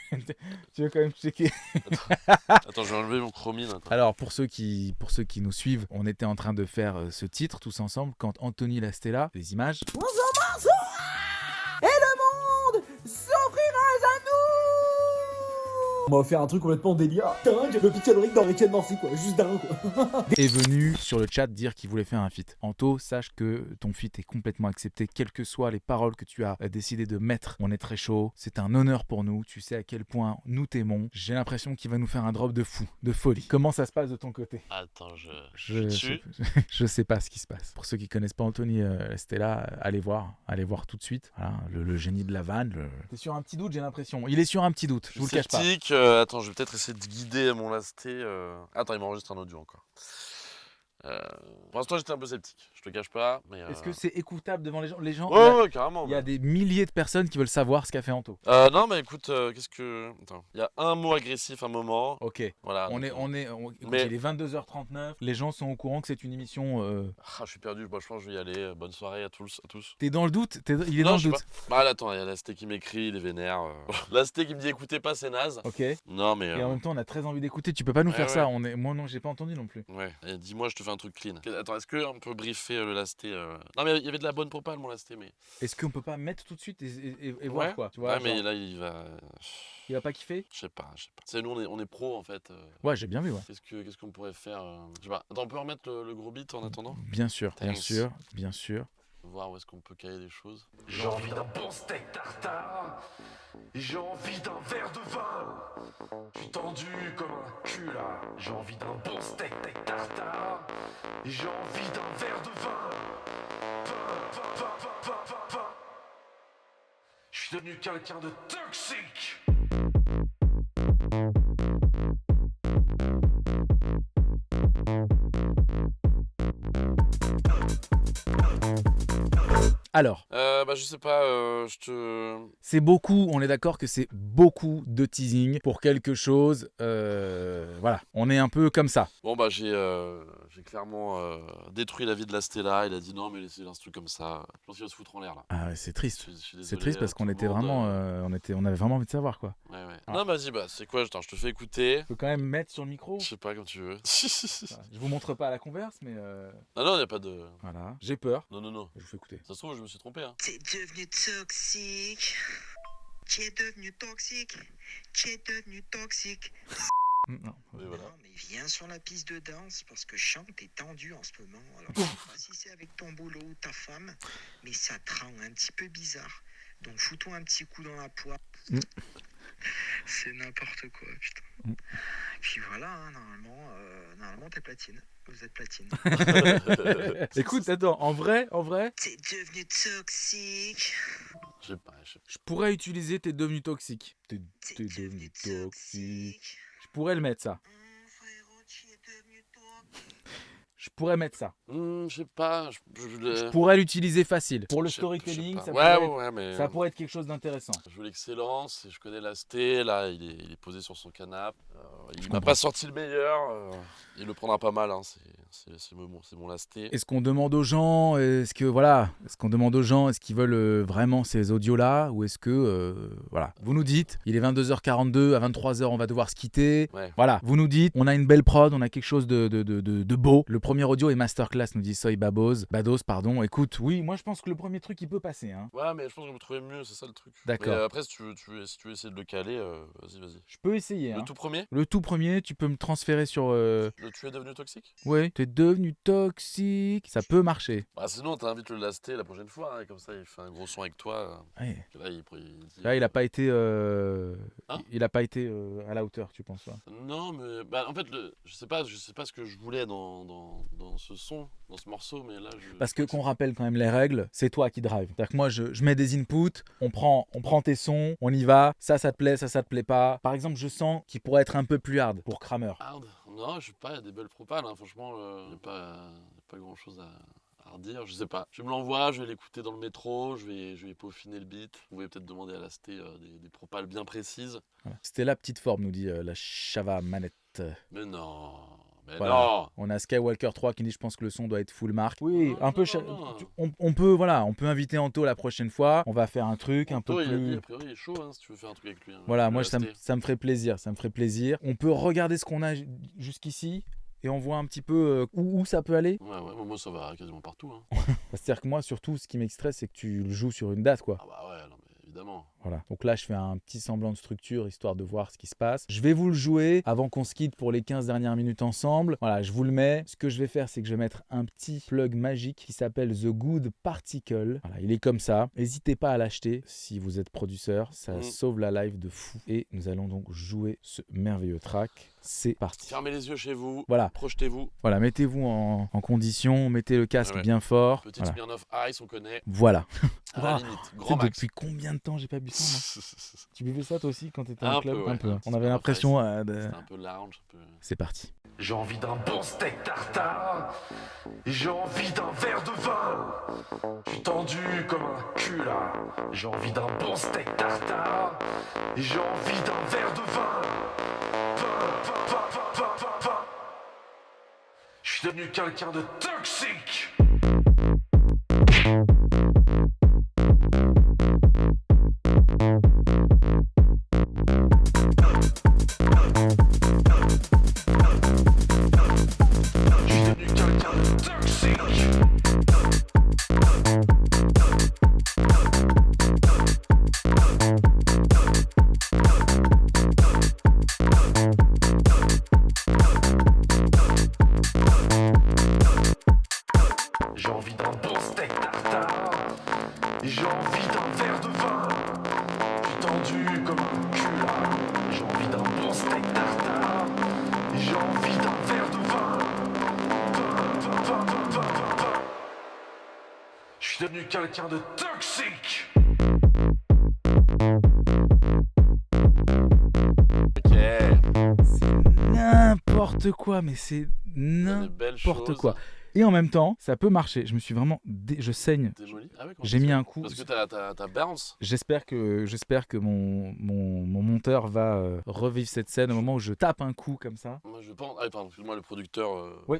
Tu veux quand même checker? Attends, je vais enlever mon chromine. Attends. Alors, pour ceux qui nous suivent, on était en train de faire ce titre tous ensemble quand Anthony Lastella, les images. On m'a offert un truc complètement délire. Dingue, le Pixel dans Rick and Morty quoi, juste dingue quoi. Est venu sur le chat dire qu'il voulait faire un feat. Anto, sache que ton feat est complètement accepté, quelles que soient les paroles que tu as décidé de mettre. On est très chaud, c'est un honneur pour nous, tu sais à quel point nous t'aimons. J'ai l'impression qu'il va nous faire un drop de fou, de folie. Comment ça se passe de ton côté? Attends, je Je suis dessus. je sais pas ce qui se passe. Pour ceux qui connaissent pas Anthony Stella, allez voir tout de suite. Voilà, le génie de la vanne. T'es sur un petit doute, j'ai l'impression. Il est sur un petit doute, je vous le cache pas. Sceptique. Attends, je vais peut-être essayer de guider mon Lasté. Attends, il m'enregistre un audio encore. Pour l'instant, j'étais un peu sceptique, je te cache pas. Mais, Est-ce que c'est écoutable devant les gens? Les gens, Ouais, carrément. il y a des milliers de personnes qui veulent savoir ce qu'a fait Anto. Non, mais écoute, qu'est-ce que. Attends, il y a un mot agressif à un moment. Ok. Voilà. Écoute, Mais- il est 22h39. Les gens sont au courant que c'est une émission. Ah, je suis perdu, je pense que je vais y aller. Bonne soirée à tous. T'es dans le doute? Il est Non, dans le je sais doute. Bah là, attends, il y a Lasté qui m'écrit, il est vénère. Lasté qui me dit écoutez pas, c'est naze. Ok. Et Non, mais. en même temps, on a très envie d'écouter. Tu peux pas nous faire ouais. ça. Moi non, j'ai pas entendu non plus. Ouais, et dis-moi, je te fais un truc clean. Attends, est-ce qu'on peut briefer le Lasté Non, mais il y avait de la bonne propale, mon Lasté, mais. Est-ce qu'on peut pas mettre tout de suite et voir quoi? Tu vois, Ouais, mais genre, là, il va. il va pas kiffer? Je sais pas. C'est nous, on est pros en fait. Ouais, j'ai bien vu. Ouais. Qu'est-ce qu'on pourrait faire Je sais pas. Attends, on peut remettre le gros beat en attendant Bien sûr, bien Thanks. sûr, bien sûr. Voir où est-ce qu'on peut caler des choses. J'ai envie d'un bon steak tartare. J'ai envie d'un verre de vin. Je suis tendu comme un cul là. J'ai envie d'un bon steak tartare. J'ai envie d'un verre de vin. Vin. Je suis devenu quelqu'un de toxique. Alors, Bah, je sais pas, je te. c'est beaucoup, on est d'accord que c'est beaucoup de teasing pour quelque chose. Voilà, on est un peu comme ça. Bon, bah, j'ai clairement détruit la vie de Lasté-là. Il a dit non, mais laissez l'instru comme ça. Je pense qu'il va se foutre en l'air là. Ah ouais, c'est triste. Je suis C'est désolé, triste parce tout qu'on le était monde, vraiment, on avait vraiment envie de savoir quoi. Ouais. Ah. Non, vas-y, bah, c'est quoi Attends, je te fais écouter. Je peux quand même mettre sur le micro. Je sais pas, comme tu veux. Voilà, je vous montre pas à la converse, mais Non, il n'y a pas de. voilà, j'ai peur. Non. Je vous fais écouter. Ça se trouve, je me suis trompé. Hein. T'es devenu toxique. Tu es devenu toxique. Tu es devenu toxique. Non. Oui, voilà. Non, mais viens sur la piste de danse parce que je sens que t'es tendu en ce moment. Alors, je sais pas si c'est avec ton boulot ou ta femme, mais ça te rend un petit peu bizarre. Donc, fous-toi un petit coup dans la poire. Mm. C'est n'importe quoi, putain. Mm. Et puis voilà, hein, normalement, t'es platine. Vous êtes platine. Écoute, attends, en vrai, T'es devenu toxique. Je sais pas. je pourrais utiliser t'es devenu toxique. T'es devenu toxique. Je pourrais le mettre ça. Frérot, tu es devenu toxique. Je pourrais mettre ça. Je sais pas. Je pourrais l'utiliser facile. Pour le Je sais storytelling, pas. ça mais. pourrait être quelque chose d'intéressant. Je veux l'excellence et je connais Lasté. Là, il est posé sur son canapé. Il m'a comprends. pas sorti le meilleur. Il le prendra pas mal. Hein. C'est mon Lasté. Est-ce qu'on demande aux gens, est-ce qu'ils veulent vraiment ces audios-là ou est-ce que, voilà, vous nous dites, il est 22h42, à 23h on va devoir se quitter. Ouais. Voilà, vous nous dites, on a une belle prod, on a quelque chose de beau. Le premier audio est masterclass, nous dit Soy Bados, pardon. Écoute, oui, moi je pense que le premier truc il peut passer. Hein. Ouais, mais je pense que je me trouvais mieux, c'est ça le truc. D'accord. Mais après, si tu veux essayer de le caler, vas-y. Je peux essayer. Le Hein. tout premier Le tout premier, tu peux me transférer sur. Tu es devenu toxique Ouais, t'es devenu toxique. Ça peut marcher. Bah sinon, t'invites le Lasté la prochaine fois, hein, comme ça il fait un gros son avec toi. Ouais. Là, il dit, Là, il a pas été. Hein Il a pas été à la hauteur, tu penses là. Non, mais bah, en fait, je sais pas ce que je voulais dans ce son, dans ce morceau, mais là. Parce que qu'on rappelle quand même les règles, c'est toi qui drive. C'est-à-dire que moi, je mets des inputs, on prend tes sons, on y va. Ça te plaît, ça te plaît pas. Par exemple, je sens qu'il pourrait être un peu plus hard pour Kramer. Hard. Non, je sais pas, il y a des belles propales, hein, franchement, il n'y a pas grand chose à redire, je sais pas. Je me l'envoie, je vais l'écouter dans le métro, je vais peaufiner le beat. Vous pouvez peut-être demander à Lasté des propales bien précises. Voilà. C'était la petite forme, nous dit la Chava Manette. Mais non. Voilà. Non. On a Skywalker 3 qui dit je pense que le son doit être full marque. Oui, Non, un peu. non. On peut inviter Anto la prochaine fois. On va faire un truc un peu Anto, il a plus. dit, a priori, il est chaud hein, si tu veux faire un truc avec lui. Hein, Voilà, le moi Lasté. ça me ferait plaisir. On peut regarder ce qu'on a jusqu'ici et on voit un petit peu où ça peut aller. Ouais, moi ça va quasiment partout. Hein. C'est-à-dire que moi surtout ce qui m'extresse c'est que tu le joues sur une date quoi. Ah bah ouais, non mais évidemment. Voilà. Donc là je fais un petit semblant de structure histoire de voir ce qui se passe. Je vais vous le jouer avant qu'on se quitte pour les 15 dernières minutes ensemble. Voilà, je vous le mets. Ce que je vais faire c'est que je vais mettre un petit plug magique qui s'appelle The Good Particle. Voilà, il est comme ça. N'hésitez pas à l'acheter si vous êtes producteur. Ça sauve la live de fou. Et nous allons donc jouer ce merveilleux track. C'est parti. Fermez les yeux chez vous, Voilà. projetez-vous. Voilà, mettez-vous en condition, mettez le casque Ouais. bien fort. Petite Voilà. Smirnoff Ice, on connaît. Voilà. À la limite, grand max. Depuis combien de temps j'ai pas bu du sang, non? Tu buvais ça toi aussi quand t'étais Un en club? peu, ouais. Un peu. Un On petit avait peu. l'impression C'était un peu lounge, un peu... C'est parti. J'ai envie d'un bon steak tartare. J'ai envie d'un verre de vin. Je suis tendu comme un cul là. J'ai envie d'un bon steak tartare. J'ai envie d'un verre de vin. Vin. Je suis devenu quelqu'un de toxique. J'ai envie d'un bon steak tartare. J'ai envie d'un verre de vin. Je suis tendu comme un cul là. J'ai envie d'un bon steak tartare. J'ai envie d'un verre de vin. Vin. Je suis devenu quelqu'un de toxique. Ok. C'est n'importe quoi, mais c'est Des belles n'importe choses. quoi. Et en même temps, ça peut marcher. Je me suis vraiment... Je saigne. Démoli. Ah ouais, comment J'ai ça mis se un fait? coup. Parce que t'as bounce. J'espère que mon monteur va revivre cette scène au moment où je tape un coup comme ça. Moi je pense. Ah, pardon, excuse-moi, le producteur Oui.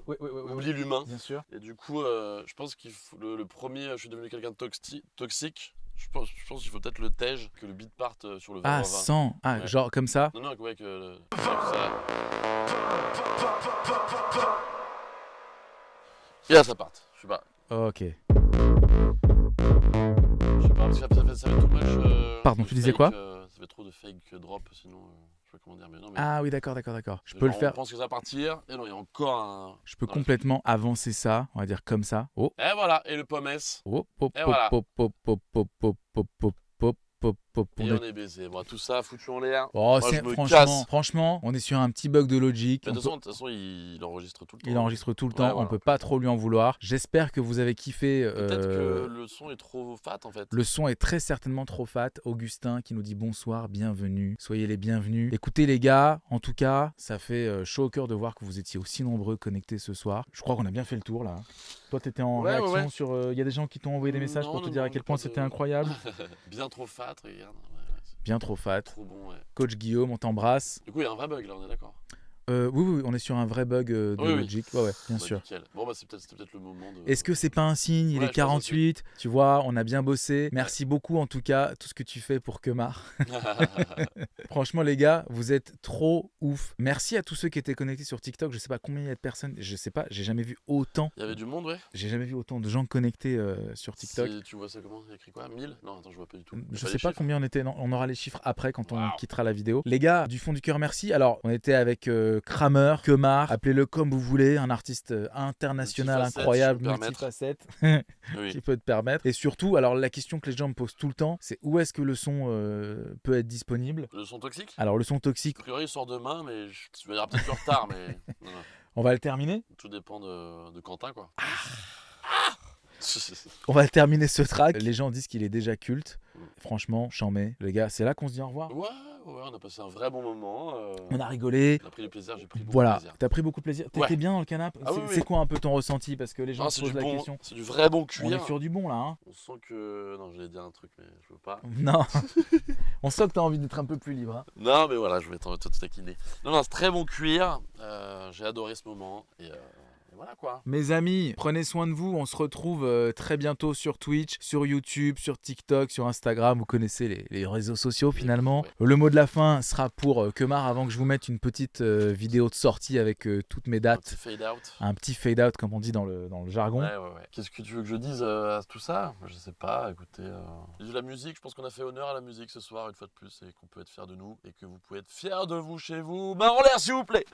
oublie l'humain. Bien sûr. Et du coup, je pense qu'il faut le premier, je suis devenu quelqu'un de toxique. Je pense qu'il faut peut-être le tège, que le beat parte sur le verre Ah, à vin. sans. Ah, Ouais. genre comme ça. Non, ouais, que ça. Et là, ça parte. Je sais pas. Ok. Je sais pas, parce que ça fait too much. Pardon, de tu disais fake, quoi ça fait trop de fake drop, sinon, je sais pas comment dire. Mais non, mais Ah oui, d'accord. Je genre, peux le faire. On pense que ça va partir, et non, il y a encore un. Je peux dans complètement avancer ça. On va dire comme ça. Oh. Et voilà, et le pommes. Oh, pop, Et voilà. pop. Et on est baisé. Bon, tout ça foutu en l'air. Oh, Moi, je me franchement, casse. franchement, on est sur un petit bug de Logic. Mais On de peut- toute façon, il enregistre tout le temps. Il enregistre tout le temps, Ouais, on voilà. peut pas trop lui en vouloir. J'espère que vous avez kiffé. Peut-être que le son est trop fat en fait. Le son est très certainement trop fat. Augustin qui nous dit bonsoir, bienvenue. Soyez les bienvenus. Écoutez les gars, en tout cas, ça fait chaud au cœur de voir que vous étiez aussi nombreux connectés ce soir. Je crois qu'on a bien fait le tour là. Toi, t'étais en Ouais, réaction ouais. sur... Il y a des gens qui t'ont envoyé des messages Non, pour te non, dire à non, quel mais point pas de- c'était incroyable. Bien trop fat, regarde. Bien trop fat. Trop bon, ouais. Coach Guillaume, on t'embrasse. Du coup, il y a un vrai bug là, on est d'accord. Oui, on est sur un vrai bug de Oui, oui. Logic. Ouais, bien Bah, sûr. nickel. Bon, bah, c'était peut-être le moment de. Est-ce que c'est pas un signe? Il Ouais, est je pense 48. Tu vois, on a bien bossé. Merci beaucoup en tout cas, tout ce que tu fais pour Kemar. Franchement, les gars, vous êtes trop ouf. Merci à tous ceux qui étaient connectés sur TikTok. Je sais pas combien il y a de personnes. Je sais pas, j'ai jamais vu autant. Il y avait du monde, ouais. J'ai jamais vu autant de gens connectés sur TikTok. Tu vois ça comment? Il y a écrit quoi? 1000? Non, attends, je vois pas du tout. Je Pas sais les pas chiffres. combien on était. Non, on aura les chiffres après quand on Wow. quittera la vidéo. Les gars, du fond du cœur, merci. Alors, on était avec Kramer, Kemar, appelez-le comme vous voulez, un artiste international Multifacette, incroyable, si je peux me multifacette, Oui. qui peut te permettre. Et surtout, alors la question que les gens me posent tout le temps, c'est où est-ce que le son peut être disponible? Le son toxique? Alors, le son toxique, A priori, il sort demain, mais tu verras peut-être plus en retard, mais. Non, non. on va le terminer. Tout dépend de Quentin, quoi. On va le terminer ce track. Les gens disent qu'il est déjà culte. Franchement, chambé. Les gars, c'est là qu'on se dit au revoir. Ouais, on a passé un vrai bon moment. On a rigolé. On a pris du plaisir, j'ai pris beaucoup de Voilà, plaisir. t'as pris beaucoup de plaisir. T'étais Ouais. bien dans le canapé. Ah oui, C'est oui. quoi un peu ton ressenti? Parce que les gens Ah, se c'est posent du la bon, question. c'est du vrai bon On cuir. est sur du bon là, hein. On sent que. Non, j'allais dire un truc, mais je veux pas. Non. On sent que t'as envie d'être un peu plus libre. Hein. Non, mais voilà, je vais te taquiner. Non, c'est très bon cuir. J'ai adoré ce moment. Et voilà quoi. Mes amis, prenez soin de vous. On se retrouve très bientôt sur Twitch, sur YouTube, sur TikTok, sur Instagram. Vous connaissez les réseaux sociaux finalement. Ouais. Le mot de la fin sera pour Kemar avant que je vous mette une petite vidéo de sortie avec toutes mes Un dates. petit fade out. Un petit fade out comme on dit dans le jargon. Ouais. Qu'est-ce que tu veux que je dise à tout ça? Je sais pas, écoutez. La musique, je pense qu'on a fait honneur à la musique ce soir, une fois de plus, et qu'on peut être fiers de nous, et que vous pouvez être fiers de vous chez vous. Main en l'air, s'il vous plaît!